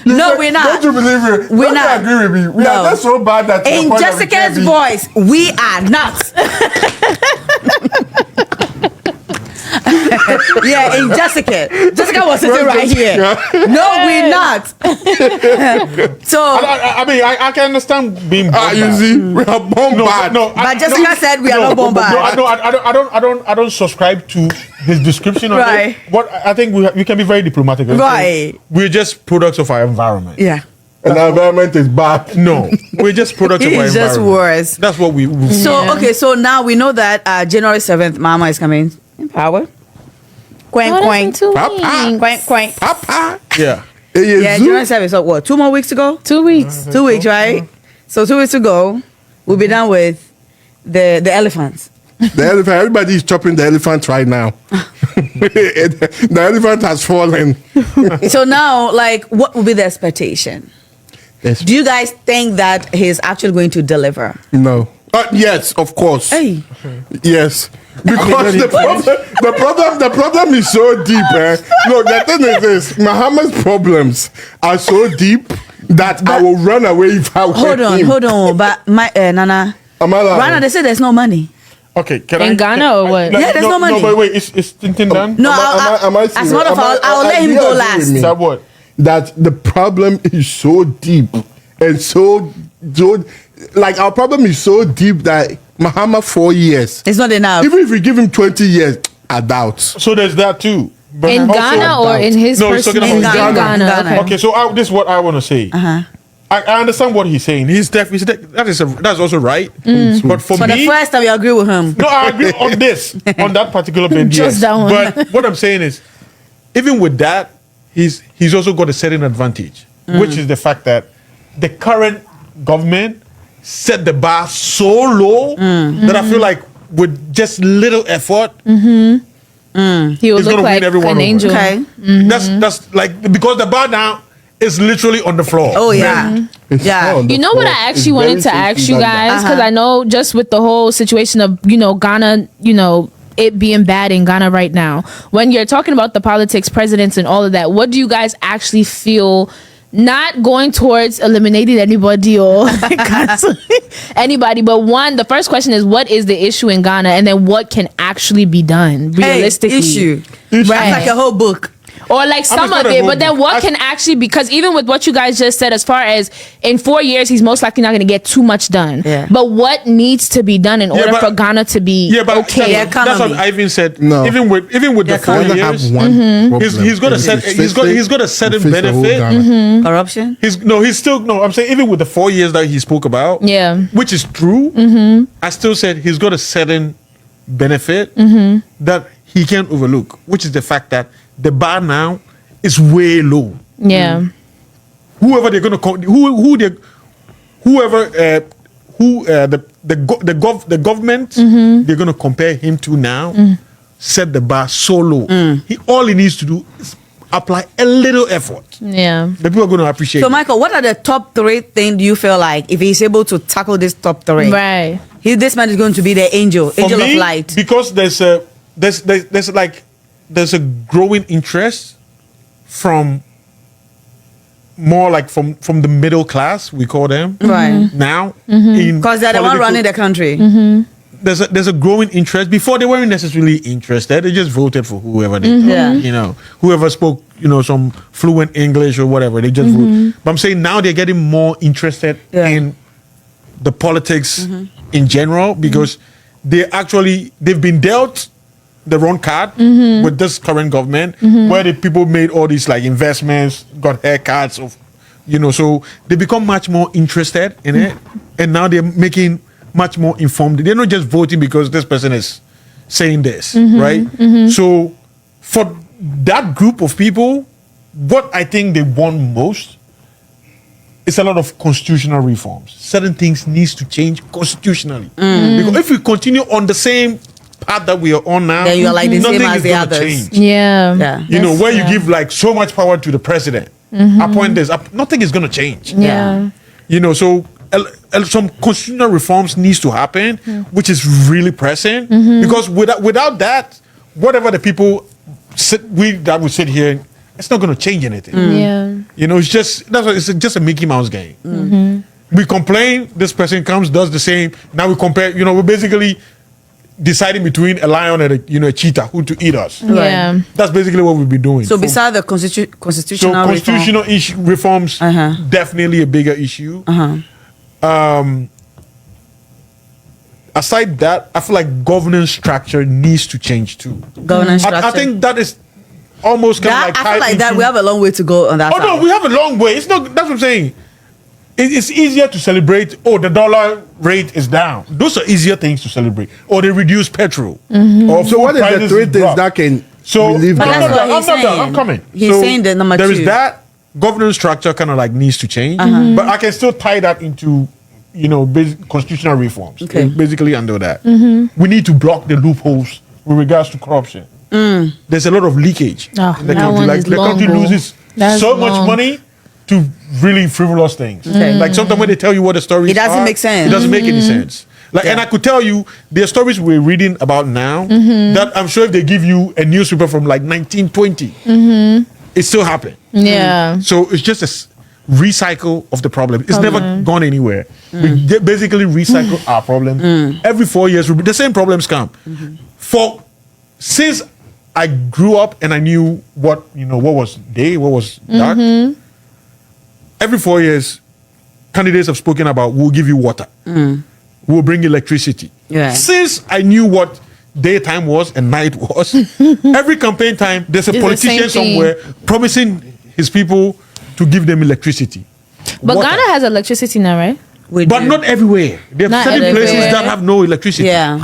no, we're not. Don't you believe me? We're Don't you not. agree with me? We No. are just so bad that. to the In point that we Jessica's can't be- voice, we are not. Yeah, in Jessica. Jessica was sitting right here. No, we're not. So, I mean, I can understand being born You bad. see, we are born bad. but Jessica said we are not born bad. No, I don't subscribe to his description of Right. it. What I think we can be very diplomatic. and say Right. We're just products of our environment. Yeah, And our environment is bad. No, we're just products of our it's just environment. worse. That's what we. So Yeah. okay, so now we know that January 7th, Mahama is coming in power. Quank What quank. happened 2 Papa. weeks? Quank quank. Papa. Yeah. Yeah, January 7th. So what? 2 more weeks to go? 2 weeks. 2 weeks, right? So 2 weeks to go. We'll be done with the elephants. The elephant, everybody is chopping the elephant right now. The elephant has fallen. So now, like, what will be the expectation? Yes. Do you guys think that he's actually going to deliver? No. Yes, of course. Hey, Yes. Because the problem is so deep. Look, the thing is this: Mahama's problems are so deep that I will run away if I were him. hold on. But my Nana, Am I lying? right now they say there's no money. Okay. Can In Ghana or what? Yeah, there's no money. No, but wait, is Tintin done? No, Am I as serious? one of I'll let him you go agree last. with me? Is that what? That the problem is so deep and so like our problem is so deep that Mahama 4 years. It's not enough. Even if we give him 20 years, I doubt. So there's that too. But In also- Ghana or in his No, he's talking personal? about In Ghana. Ghana. Okay. Okay, so this is what I want to say. I understand what he's saying. That's also right. But for For the me, first time, you agree with him. no, I agree on this, on that particular bit. Just yes. that one. But what I'm saying is, even with that, he's also got a certain advantage, which is the fact that the current government set the bar so low that I feel like with just little effort, He will He's look gonna like win everyone an over. angel. Okay. that's like because the bar now is literally on the floor. Oh yeah, It's yeah. on the You know what floor. I It's actually wanted very to ask simple you like that. guys because Uh-huh. I know just with the whole situation of Ghana, it being bad in Ghana right now. When you're talking about the politics, presidents, and all of that, what do you guys actually feel? Not going towards eliminating anybody or canceling anybody, but the first question is what is the issue in Ghana, and then what can actually be done realistically? issue. Issue. Right. Like a whole book. Or like some not of a it, whole but then book. what can actually, because even with what you guys just said, as far as in 4 years, he's most likely not going to get too much done. Yeah. But what needs to be done in order but- for Ghana to be okay? Yeah, that's what economy. Ivan said. No. Even with the 4 Ghana years, have one problem. he's got a And set. it's He's got a fix certain the whole benefit. Ghana. Corruption. He's still no. I'm saying even with the 4 years that he spoke about, Yeah. which is true. I still said he's got a certain benefit that he can't overlook, which is the fact that the bar now is way low. Yeah. Whoever they're gonna call, the government they're gonna compare him to now set the bar so low. All he needs to do is apply a little effort, Yeah. the people are going to appreciate So, it. Michael, what are the top 3 things you feel like if he's able to tackle this top 3? Right. This man is going to be the angel For of me, light. because there's a growing interest from more like from the middle class, we call them Right. now, Because they're the one running the country. there's a growing interest. Before, they weren't necessarily interested; they just voted for whoever they thought, Yeah. you know, whoever spoke, you know, some fluent English or whatever. They just vote. But I'm saying now they're getting more interested Yeah. in the politics in general because they've been dealt the wrong card with this current government, where the people made all these like investments, got haircuts of, you know, so they become much more interested in it, and now they're making much more informed. They're not just voting because this person is saying this, right? So for that group of people, what I think they want most is a lot of constitutional reforms. Certain things needs to change constitutionally, because if we continue on the same path that we are on now, Then you are like the same nothing as is the gonna others. change. Yeah. Yeah. You know, where yeah. you give like so much power to the president, appoint this, nothing is going to change. Yeah. You know, so some constitutional reforms needs to happen, which is really pressing, because without that, whatever the people that we sit here, it's not going to change anything. Yeah. You know, it's just a Mickey Mouse game. We complain, this person comes, does the same. Now we compare. You know, we're basically deciding between a lion and a cheetah who to eat us. Yeah. That's basically what we'll be doing. So, besides the constitutional So constitutional reforms Uh-huh. definitely a bigger issue. Aside that, I feel like governance structure needs to change too. governance structure. I think that is almost kind that, of like I feel tied like that into- we have a long way to go on that. Oh no, side. we have a long way. It's not. That's what I'm saying. It's easier to celebrate. Oh, the dollar rate is down. Those are easier things to celebrate. Or they reduce petrol. Or So what is the prices 3 things drop. that can So relieve But I'm that's not what done. I'm he's not done. saying. I'm coming. He's So saying the number there is 2. that governance structure kind of like needs to change, but I can still tie that into basic constitutional reforms. Okay. And basically under that, we need to block the loopholes with regards to corruption. There's a lot of leakage Oh, in the that country. one Like is the long, country bro. loses That's so much long. money to really frivolous things. Okay. Like sometimes when they tell you what the story It doesn't make sense. It doesn't make any sense. Like, and Yeah. I could tell you there are stories we're reading about now that I'm sure if they give you a newspaper from like 1920, it still happened. Yeah. So it's just a recycle of the problem. It's never gone anywhere. We basically recycle our problem. Every 4 years, the same problems come. Since I grew up and I knew what was day, what was dark. Every 4 years, candidates have spoken about we'll give you water, we'll bring electricity. Yeah. Since I knew what daytime was and night was, every campaign time there's a It's the politician same thing. somewhere promising his people to give them electricity. But Water. Ghana has electricity now, right? We But do. not everywhere. There are Not certain places everywhere. that have no electricity. Yeah.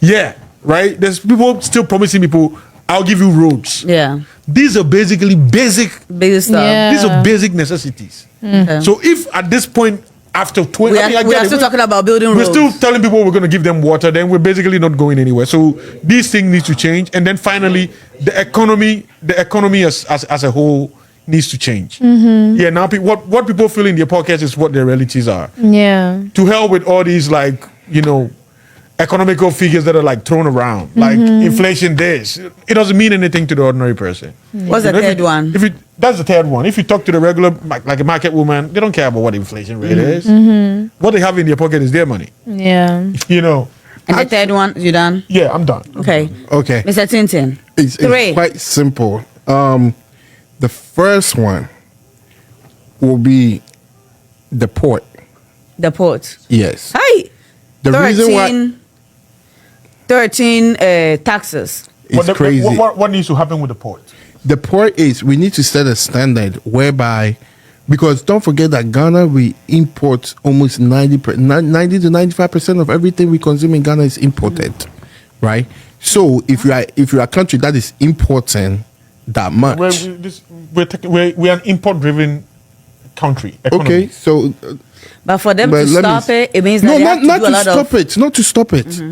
Yeah, right? There's people still promising people, I'll give you roads. Yeah. These are basically basic. Big stuff. Yeah. These are basic necessities. Okay. So if at this point, after 20, We I mean, I are, we get are it. still talking about building We're roads. still telling people we're going to give them water, then we're basically not going anywhere. So these things need to change. And then finally, the economy as a whole needs to change. Yeah, now what people feel in their pockets is what their realities are. Yeah. To hell with all these economical figures that are like thrown around, like inflation this. It doesn't mean anything to the ordinary person. What's the You know, third one? That's the third one. If you talk to the regular, like a market woman, they don't care about what inflation rate is. What they have in their pocket is their money. Yeah. You know. And the third one, you done? Yeah, I'm done. Okay. Okay. Mr. Tintin. It's 3. quite simple. The first one will be the port. The port. Yes. Hi. The reason why 13 taxes. it's crazy. What needs to happen with the port? The point is we need to set a standard whereby, because don't forget that Ghana, we import almost 90 to 95% of everything we consume in Ghana is imported, right? So if you are a country that is importing that much, We're an import-driven country. Economy. okay, so But for them but to let me stop s- it, it means no, that they not have to not do a to lot stop of... it, not to stop it.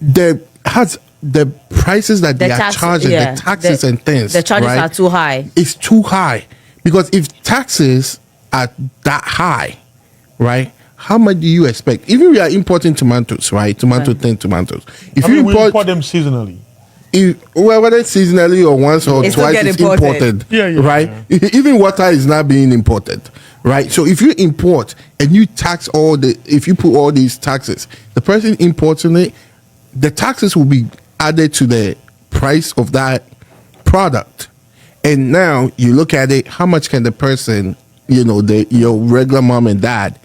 There has the prices that they are tax- charging, yeah, the taxes the- and things, the charges right, are too high. It's too high because if taxes are that high, right? How much do you expect? Even we are importing tomatoes, right? Tin tomatoes. If We you import them seasonally. whether it's seasonally or once or It's still twice, get it's imported. imported. Yeah, right? Even water is not being imported, right? So if you import and you tax if you put all these taxes, the person importing it, the taxes will be added to the price of that product. And now you look at it, how much can the person, your regular mom and dad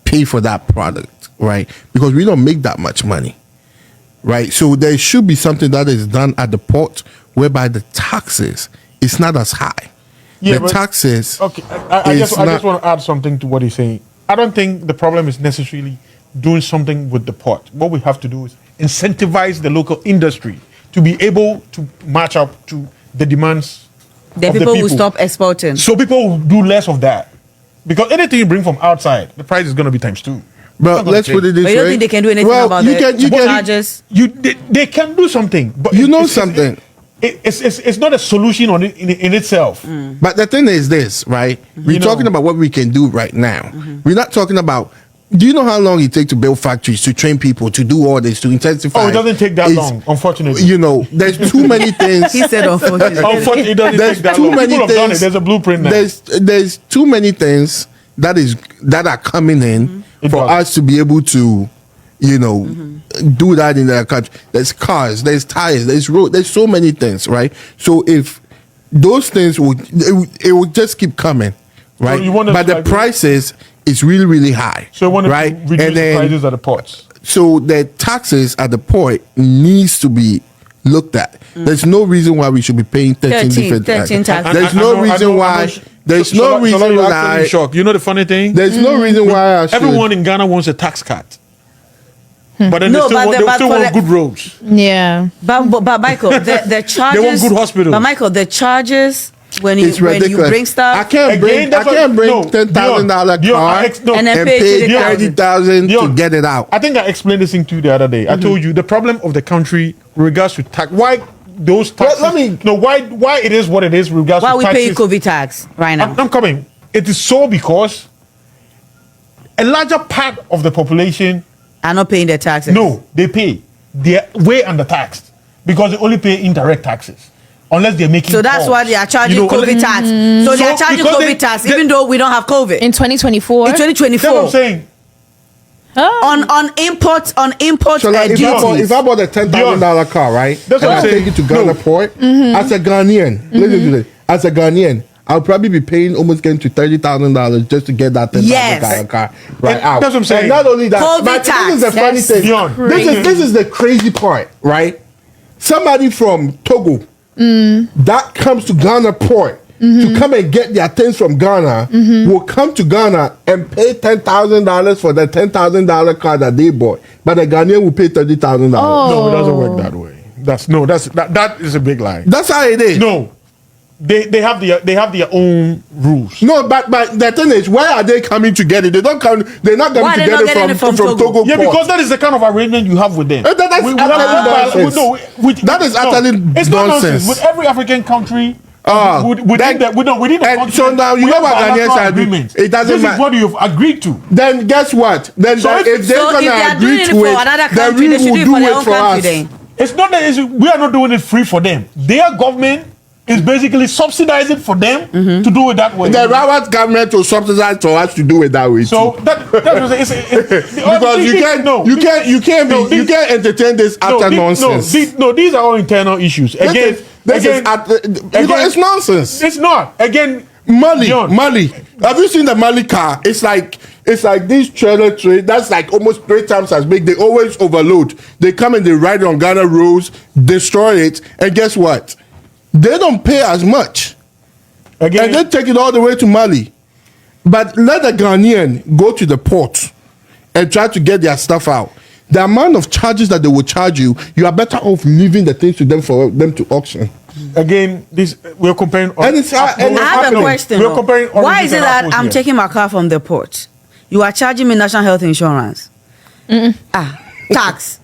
pay for that product, right? Because we don't make that much money. Right, so there should be something that is done at the port whereby the taxes is not as high. Yeah, The taxes. Okay, I just not- want to add something to what he's saying. I don't think the problem is necessarily doing something with the port. What we have to do is incentivize the local industry to be able to match up to the demands Then of people the will stop exporting. So people will do less of that. Because anything you bring from outside, the price is going to be times 2. But let's put it this But way. you don't think they can do anything about the charges? They can do something, but Something. It's not a solution on it in itself. But the thing is this, right? We're talking about what we can do right now. We're not talking about. Do you know how long it takes to build factories, to train people, to do all this, to intensify? Oh, it doesn't take that long, unfortunately. There's too many things. He said unfortunately. Unfortunately, it doesn't There's take that too long. many People have done it. things. There's a blueprint now. There's too many things that are coming in for us to be able to, do that in the country. There's cars, there's tires, there's road, there's so many things, right? So if those things it would just keep coming, right? But the prices is really, really high. So you want right? to reduce the prices at the ports. So the taxes at the port needs to be looked at. There's no reason why we should be paying 13 different 13 taxes. There's no reason why. There's no reason why. Shock. You know the funny thing? There's no reason why I should. Everyone in Ghana wants a tax cut. But then No, they but still for want the- good roads. Yeah. But Michael, the charges. They want good hospitals. But Michael, the charges when you It's ridiculous. bring stuff. I can't bring that's what- no, $10,000 Dion, car no. And then and pay pay 30,000. 30,000 to Dion, get it out. I think I explained this thing to you the other day. I told you the problem of the country with regards to tax. Why those taxes? Why it is what it is with regards Why to we taxes. paying COVID tax right now? I'm coming. It is so because a larger part of the population, Are not paying their taxes. no, they pay. They're way undertaxed because they only pay indirect taxes. Unless they're making So that's calls. why they are charging COVID tax. So they are charging because COVID tax even though we don't have COVID. In 2024. In That's what I'm 2024. saying. On imports So like if duties. I bought a $10,000 car, right? That's and what I'm I saying. take it to Ghana No. Port, as a Ghanaian, listen to this. As a Ghanaian, I'll probably be paying almost getting to $30,000 just to get that $10,000 Yes. car right And out. that's what I'm saying. And not only that, COVID but tax. this is the funny That's thing. Dion. This is the crazy part, right? Somebody from Togo that comes to Ghana Port to come and get their things from Ghana will come to Ghana and pay $10,000 for the $10,000 car that they bought, but the Ghanaian will pay $30,000. No, it doesn't work that way. That is a big lie. That's how it is. No, they have their own rules. No, but the thing is, why are they coming to get it? They don't come. They're not Why coming to they get not it getting it from from Togo. Yeah, Port. because that is the kind of arrangement you have with them. That's We have utterly nonsense. That is utterly it's not nonsense. With every African country, within that- the and continent, so now you we know have what Ghanaians bilateral are doing. agreements. It doesn't This matter. is what you've agreed to. Then guess what? Then So if they're so gonna if they are agree doing it to for it, another then country, we they should will do it do for their it own for country us. then. It's not that we are not doing it free for them. Their government is basically subsidizing for them to do it that way. The Rawat government will subsidize for us to do it that way. So too. that's what I'm saying. Because you can't entertain this utter nonsense. These are all internal issues. Again, Because it's nonsense. It's not. Again, Mali. Dion. Have you seen the Mali car? It's like this trailer train that's like almost 3 times as big. They always overload. They come and they ride on Ghana roads, destroy it, and guess what? They don't pay as much. Again, And they take it all the way to Mali. But let the Ghanaian go to the port and try to get their stuff out. The amount of charges that they will charge you, you are better off leaving the things to them for them to auction. again, we're comparing. And it's- and I have a question. We're though. comparing. Why oranges is it and that apples I'm here. taking my car from the port? You are charging me national health insurance. Tax.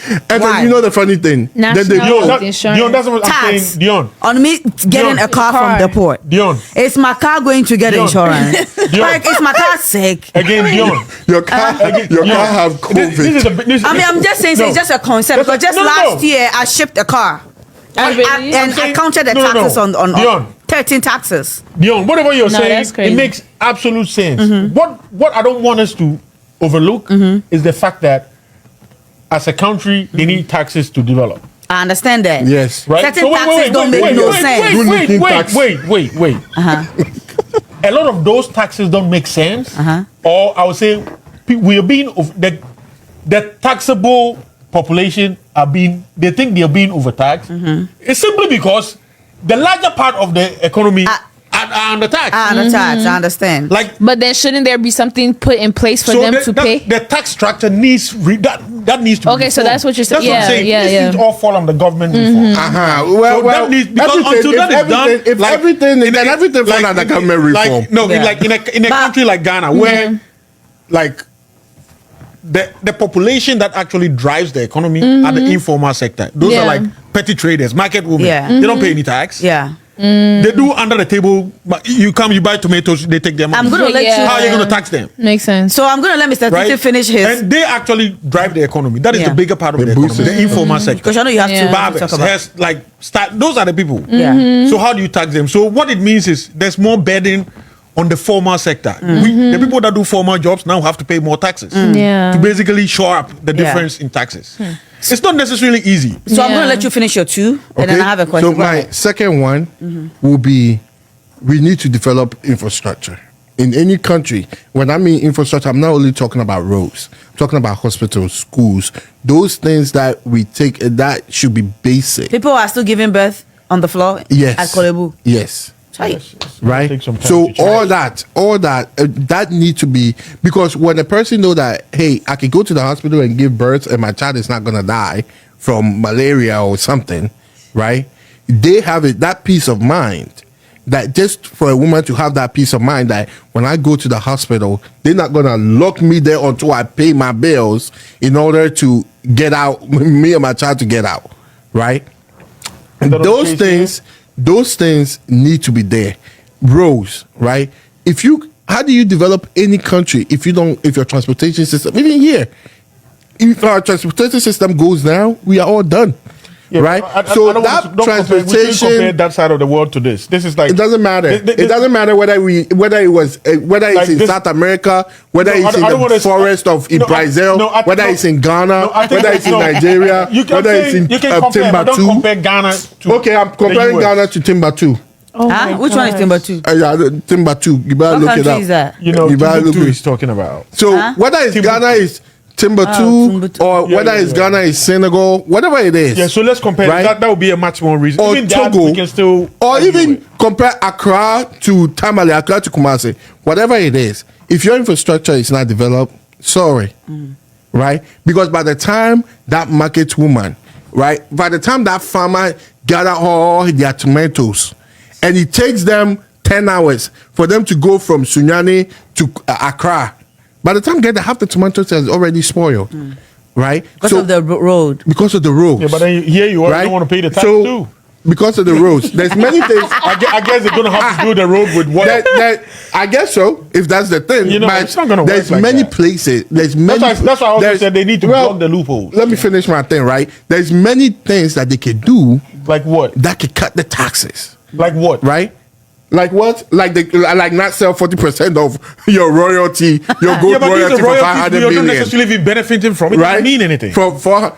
And Why? then you know the funny thing. Then they National go. health insurance. Dion, that's what I'm Tax saying. Dion. on me getting a car from the port. Dion. Is my car going to get Dion. insurance? Dion. Like, is my car sick? Again, Dion. Your car, your car have COVID. I mean, I'm just saying, so it's just a concept. Because just last year, I shipped a car. And, really? and I counted the taxes on Dion. 13 taxes. Dion, whatever you're No, saying, that's crazy. it makes absolute sense. What I don't want us to overlook is the fact that as a country, they need taxes to develop. I understand that. Yes. Right? Certain taxes don't make no sense. Wait. A lot of those taxes don't make sense. Or I would say we are being the taxable population they think they are being overtaxed. It's simply because the larger part of the economy are under tax. Under tax, I understand. Like, But then shouldn't there be something put in place for them to pay? The tax structure needs that needs to be Okay, so reformed. that's what you're saying. That's what I'm saying. Yeah, These yeah. things all fall on the government reform. Well, So that needs, because until that is done, if everything fall under government reform. In a country like Ghana, where like the population that actually drives the economy are the informal sector. Those are like petty traders, market women. Yeah. They don't pay any tax. Yeah. They do under the table. You buy tomatoes, they take their money. I'm going to let Yeah. you. How are you going to tax them? Makes sense. So I'm going to let Mr. Right? Titi finish his. And they actually drive the economy. That is Yeah. the bigger part of They the boost economy, it. the informal sector. Because I know you have Yeah. to Barbers, talk about. those are the people. Yeah. So how do you tax them? So what it means is there's more burden on the formal sector. The people that do formal jobs now have to pay more taxes Yeah. to basically shore up the Yeah. difference in taxes. It's not necessarily easy. So I'm going Yeah. to let you finish your two, and then I have a question. So Go my ahead. second one will be, we need to develop infrastructure in any country. When I mean infrastructure, I'm not only talking about roads. I'm talking about hospitals, schools, those things that we take that should be basic. People are still giving birth on the floor Yes. at Kolebu. Yes. Right. Right. Take some time So to check. all that that need to be, because when a person know that, hey, I can go to the hospital and give birth and my child is not gonna die from malaria or something, right? They have that peace of mind. That just for a woman to have that peace of mind that when I go to the hospital, they're not gonna lock me there until I pay my bills in order to get out, me and my child to get out, right? that on Those the case things, those things need to be there. Roads, right? How do you develop any country if your transportation system, even here, if our transportation system goes down, we are all done. Yeah, right? don't Transportation. compare that side of the world to this. This is like It doesn't matter. It doesn't matter whether it's Like in this- South America, whether No, it's I in don't the wanna- forest of Brazil, whether it's in Ghana, I think whether it's in no. Nigeria, You can whether it's in you can compare, but don't Timbuktu. compare Ghana to Okay, I'm comparing the US. Ghana to Timbuktu. Oh Huh? my Which one is gosh. Timbuktu? Yeah, Timbuktu. You better What look it country up. is that? You know, You better look Timbuktu it. is talking about. So Huh? whether it's Timbuktu. Ghana is Timbuktu Timbuktu. or Yeah, whether yeah, it's yeah. Ghana is Senegal, whatever it is. Yeah, so let's compare. Right? That would be a much more reason. Or Even that, Togo, we can still or argue even it. compare Accra to Tamale, Accra to Kumasi, whatever it is. If your infrastructure is not developed, sorry, right? Because by the time that market woman, right, by the time that farmer gather all their tomatoes, and it takes them 10 hours for them to go from Sunyani to Accra, by the time they get there, half the tomatoes has already spoiled, right? Because of the road. because of the roads. Yeah, but then here you are. right? You don't want to pay the tax So, too. because of the roads. There's many things. I guess they're going to have to do the road with what? I guess so, if that's the thing. You know, but it's not gonna work there's like many that. places. There's many. That's why I also there's- said they need to block the loopholes. Let me finish my thing, right? There's many things that they can do Like what? that can cut the taxes, Like what? right? Like what? Like not sell 40% of your royalty, your gold Yeah, but these royalty are for royalties 500 we are not million, necessarily be benefiting from. It right? doesn't mean anything. For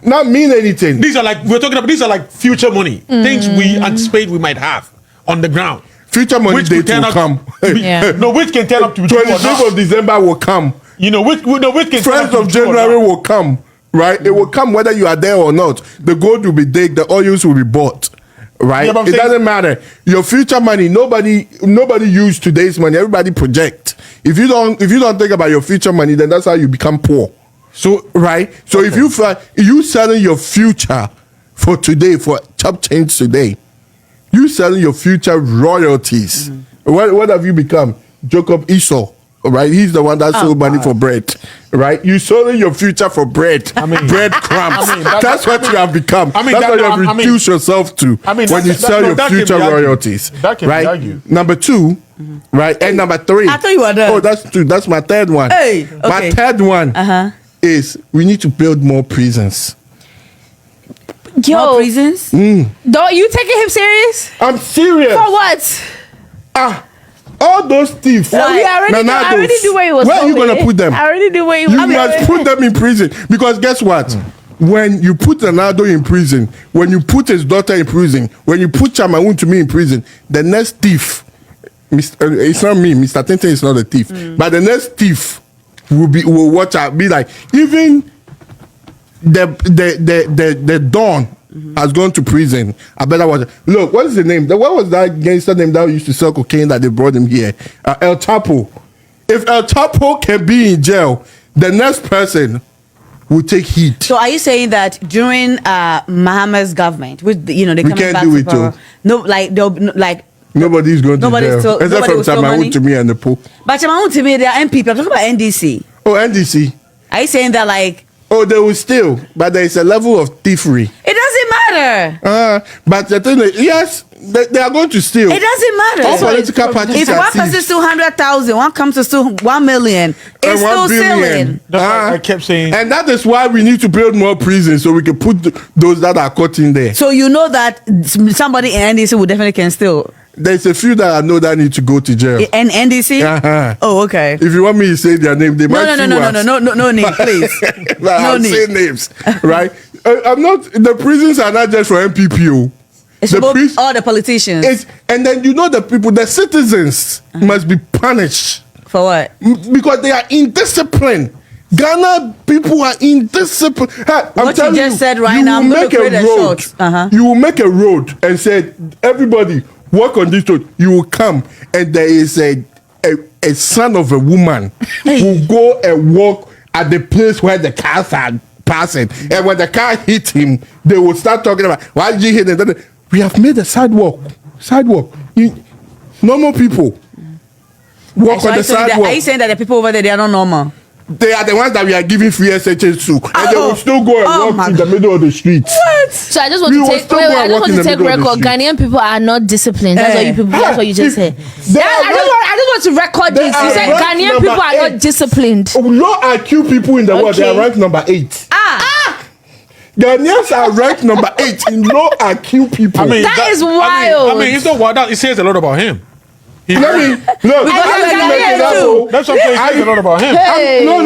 not mean anything. These are like we're talking about. These are like future money, things we anticipate we might have on the ground. Future money Which date could turn will out come. to be- Yeah. No, which can turn up to be true or 25th not. of December will come. You know, which can turn up First to of be true or January not. will come, right? It will come whether you are there or not. The gold will be digged, the oils will be bought, right? Yeah, but I'm It saying- doesn't matter. Your future money, nobody use today's money. Everybody project. If you don't think about your future money, then that's how you become poor. So right. So if you selling your future for today for chop change today, you selling your future royalties. What have you become? Jacob Esau. right? He's the one that sold money for bread, right? You sold your future for bread. Bread crumbs. That's what you have become. That's what you have reduced yourself to when you sell your future royalties. That can be argued. Number 2, right? And number 3. I thought you were done. Oh, that's 2. That's my third one. Hey, okay. My third one is we need to build more prisons. Yo, More prisons? don't you taking him serious? I'm serious. For what? All those thieves. No, I already knew where he was Where are you going. going to put them? I already knew where he was You going. must put them in prison. Because guess what? When you put Ronaldo in prison, when you put his daughter in prison, when you put Chamaun to me in prison, the next thief, it's not me, Mr. Tintin is not a thief, but the next thief will watch out, be like, even the Don has gone to prison. I better watch it. Look, what is the name? What was that gangster name that used to sell cocaine that they brought him here? El Chapo. If El Chapo can be in jail, the next person will take heat. So are you saying that during Mahama's government, with they We coming can't back do to it, power, too. no, like they'll like. Nobody's going to Nobody's jail. still- Except nobody from will steal money? Chamaun to me and the Pope. But Chamaun to me, they are NPP. I'm talking about NDC. Oh, NDC. Are you saying that like Oh, they will steal, but there is a level of thievery. it doesn't matter? But the thing is, yes, they are going to steal. It doesn't matter. All So political parties if are one person thieves. steal 100,000, one comes to steal 1 million, it's And still 1 billion. stealing. That's why I kept saying. And that is why we need to build more prisons so we can put those that are caught in there. So you know that somebody in NDC will definitely can steal. There's a few that I know that need to go to jail. In NDC? Uh-huh. Oh, okay. If you want me to say their name, they might No name, please. I'll need. say names, right? I'm not. The prisons are not just for MPPO. It's The about pris- all the politicians. and then the people, the citizens must be punished For what? because they are indisciplined. Ghana people are indisciplined. Hey, I'm What you telling just said right you now, will I'm gonna make a create a road. short. You will make a road and say, everybody walk on this road. You will come and there is a son of a woman who go and walk at the place where the cars are passing. And when the car hit him, they will start talking about, why did you hit him? We have made a sidewalk. Normal people walk So on the sidewalk. are you saying that the people over there, they are not normal? They are the ones that we are giving free SHS to, and they will still go and walk in the middle of the street. So I just want We to will take still go and walk in the middle of the record. street. Ghanaian people are not disciplined. That's what you people. That's what you just said. They are I just want to record They this. are You said ranked Ghanaian number people are 8. not disciplined. Low IQ people in the world, they are Okay. ranked number 8. Ghanaians are ranked number 8 in low IQ people. That is wild. I mean, it's not wild. It says a lot about him. Look. got let me Ghanaians make it up. too. That's what I'm saying. It says a lot about him. Hey. No.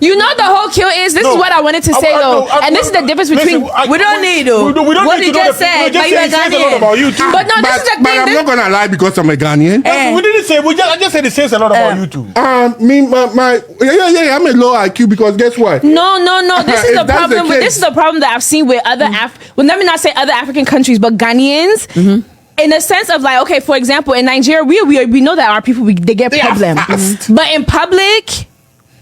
You know the whole kill is. This No. is what I wanted to say though, and this is the difference between. We don't need to. We don't What need you to know just the- said, we just but you say are it says a lot Ghanaian. about you too. But no, this is the But thing. I'm not gonna lie because I'm a Ghanaian. We didn't say. I just said it says a lot about you too. I'm a low IQ because guess what? No. This is If the that's problem. the This case- is the problem that I've seen with other well, let me not say other African countries, but Ghanaians. In the sense of like, okay, for example, in Nigeria, we know that our people they get They are problems, fast. but in public,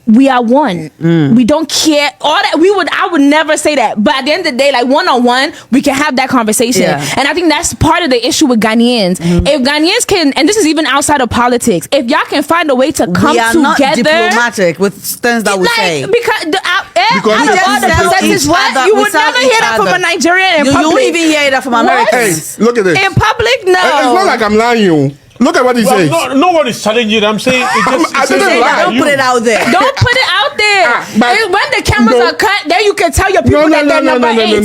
we are one. We don't care. All that I would never say that. But at the end of the day, like one on one, we can have that conversation. Yeah. And I think that's part of the issue with Ghanaians. If Ghanaians can, and this is even outside of politics, if y'all can find a way to come We are together, not diplomatic with things that we say. because Because out we of just all the sell percentages, each what other- you we would sell never each hear that from other. a Nigerian in You public. won't even hear that from What? Hey, Americans. look at this. In public, no. It's not like I'm lying you. Look at what he says. No one is challenging it. I'm saying it just. I it says didn't a lot lie. about Don't you. put it out there. Don't put it out there. but- When the cameras No. are cut, then you can tell your people that they're number 8.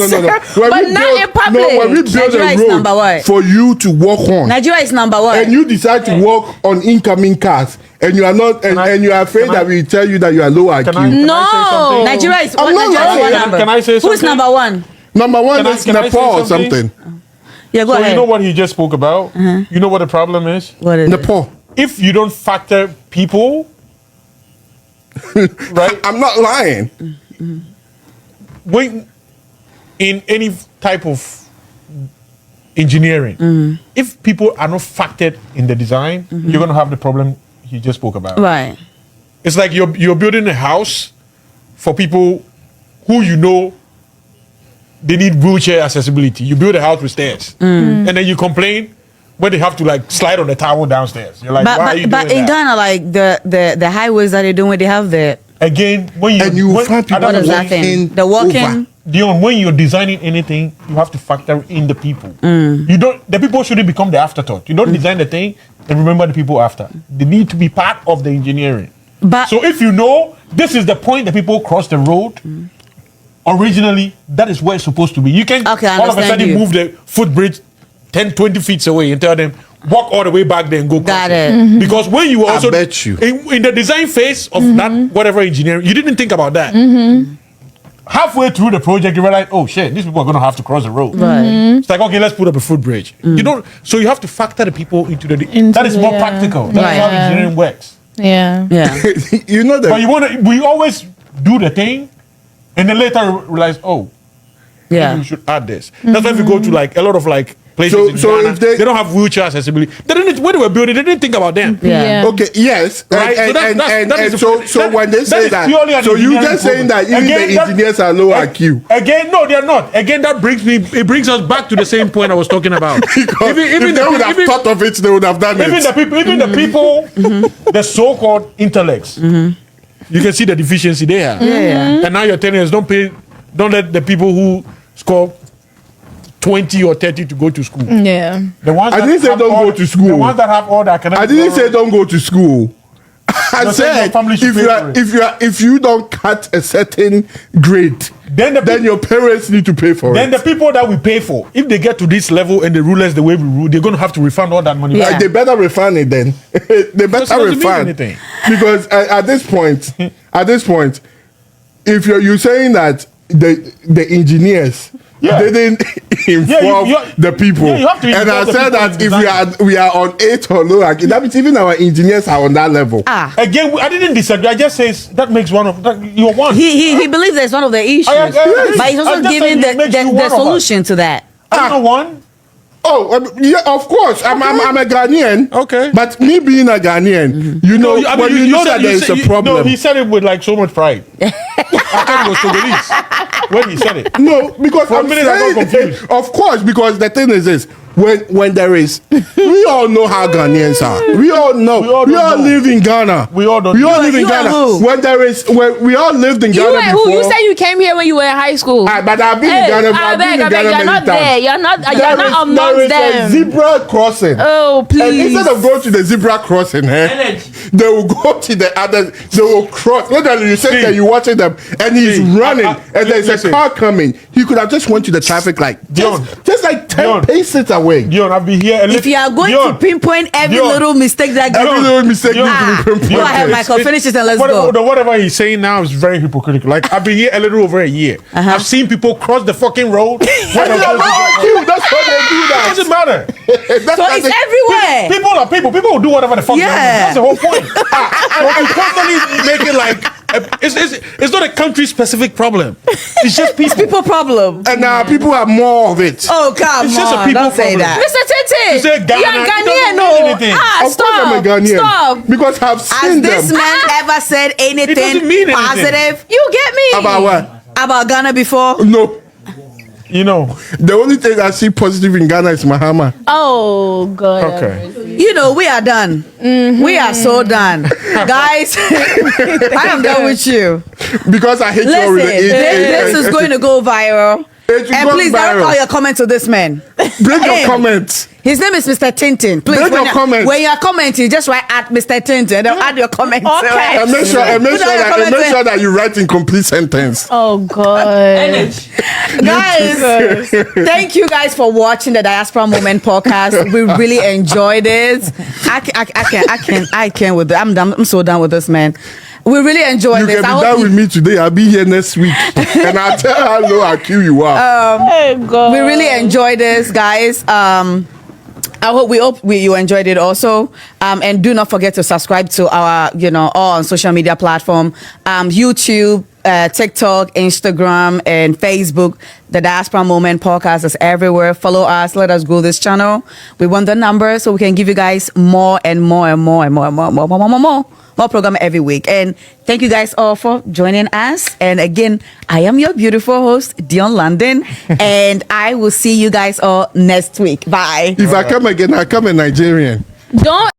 But not in public. No, when we build Nigeria a is road number one. for you to walk on, Nigeria is number 1. and you decide to walk on incoming cars, and you are not, and you are afraid can I- that we tell you that you are low IQ. Can I say No. something? Nigeria is I'm not Nigeria is lying. one number. Can I say Who's something? number 1? Number 1 Can I- is can I say Nepal or something? something. Yeah, go So ahead. you know what he just spoke about? You know what the problem is? What is it? Nepal. If you don't factor people, right? I'm not lying. When in any type of engineering, if people are not factored in the design, you're gonna have the problem he just spoke about. Right. It's like you're building a house for people who you know they need wheelchair accessibility. You build a house with stairs, and then you complain where they have to like slide on the towel downstairs. You're like, why are you But doing in that? Ghana, like the highways that they're doing, they have the Again, when find people what is that thing? The walking. Dion, when you're designing anything, you have to factor in the people. Mm. You don't. The people shouldn't become the afterthought. You don't design the thing and remember the people after. They need to be part of the engineering. But So if you know this is the point that people cross the road, originally that is where it's supposed to be. You can Okay, I all of a understand sudden you. move the footbridge 10, 20 feet away and tell them walk all the way back there and go cross Got it. Because when you were I also bet you. in the design phase of that whatever engineering, you didn't think about that. Halfway through the project, you realize, oh shit, these people are going to have to cross the road. Right. It's like, okay, let's put up a footbridge. You don't. So you have to factor the people into the. Into that is more the, practical. That's Right. how engineering works. Yeah. Yeah. You know that. But you want to. We always do the thing, and then later realize, oh, maybe Yeah. we should add this. That's why if you go to like a lot of like places So- in so Ghana, if they- they don't have wheelchair accessibility. They didn't. When they were building, they didn't think about them. Yeah. Okay, yes. Right, so And, that's- and, that's- and, that is and a- so that- when they that say is that, purely an so you engineering just saying that problem. even Again, the that- engineers are low IQ. Again, no, they're not. Again, that brings me. It brings us back to the same point I was talking about. Because if they would have thought of it, they would have done Even it. the people, the so-called intellects, you can see the deficiency they have. Yeah. And now you're telling us don't let the people who score 20 or 30 to go to school. Yeah. The ones I that didn't say have don't all- go to school. The ones that have all the academic. I didn't say don't go to school. I You're saying said your family should if pay you for are, it. if you don't cut a certain grade, Then the then your parents need to pay for Then it. the people that we pay for, if they get to this level and they rule us the way we rule, they're going to have to refund all that money. Yeah. back. They better refund it then. They better doesn't mean refund anything. because at this point, if you're saying that the engineers Yeah. they didn't inform you- the people, yeah, you have to and I inform the said people that in if we are on 8 or lower, that means even our engineers are on that level. Ah. Again, I didn't disagree. I just say that makes one of that, you're one. He believes that's one of the issues, I- but he's I also just giving said it makes you one the of us. solution to that. I'm not one. Oh, yeah, of course. I'm a Ghanaian. Okay. But me being a Ghanaian, you know, I mean, when you know said- that there is said- a problem. No, he said it with like so much pride. I thought it was Togolese when he said it. No, because For a I'm minute I got saying, confused. of course, because the thing is this: when there is, we all know how Ghanaians are. We all know. We all We don't all know. live in Ghana. We all don't We know. all live in You are Ghana. who? When we all lived in You Ghana were before. who? You said you came here when you were in high school. But I've been in Ghana. I I've been beg, in Ghana you're many not times. there. You're not There amongst is a them. zebra crossing. Oh, And please. instead of going to the zebra crossing, they will go to the other. They will cross. Literally, you sit there, you watching them, and he's running, and there's a listen. car coming. He could have just went to the traffic light, Dion. just like 10 Dion. paces away. Dion, I'll be here. If you are going to pinpoint every Dion. little mistake that Every goes, little mistake Dion. needs to be go pinpointed. ahead, Michael, finish it and let's go. Whatever he's saying now is very hypocritical. Like I've been here a little over a year. I've seen people cross the fucking road. And they're not cute. That's why they do It that. doesn't matter. That's So why it's they- everywhere. People are people. People will do whatever the fuck they want. Yeah. That's the whole point. So you constantly make it like it's not a country specific problem. It's just people. People problem. And now people have more of it. Oh, come It's just a on. people Don't say problem. that. Mr. Tete, You said Ghana, you're it doesn't Ghanaian, mean no. anything. Ah, Of course I'm a stop. Ghanaian. Stop. Because I've Has seen this them. man ever said anything doesn't mean anything. positive You get me? About what? about Ghana before? No. You know. The only thing I see positive in Ghana is Mahama. Oh, God. Okay. You know, we are done. We are so done. Guys, I am done with you. Because I hate your Listen, this is going to go viral. It will And go please viral. direct all your comments to this man. Bring your Hey. comments. His name is Mr. Tintin. Please, Bring your comments. when you are commenting, just write at Mr. Tintin and add your comments. Okay. Right? And make sure, Put all your comments in. that you write in complete sentence. Oh, God. Guys, thank you guys for watching the Diaspora Moment podcast. We really enjoyed it. I can't with it. I'm done. I'm so done with this, man. We really enjoyed You this. can be I hope done you- with me today. I'll be here next week. And I'll tell how low IQ you are. Oh, God. we really enjoyed this, guys. I hope you enjoyed it also. And do not forget to subscribe to our, all on social media platform, YouTube, TikTok, Instagram, and Facebook. The Diaspora Moment podcast is everywhere. Follow us. Let us grow this channel. We want the numbers so we can give you guys more and more and more and more and more, more, more, more, more, more. more program every week. And thank you guys all for joining us. And again, I am your beautiful host, Dion London, and I will see you guys all next week. Bye. If I come again, I come a Nigerian. Don't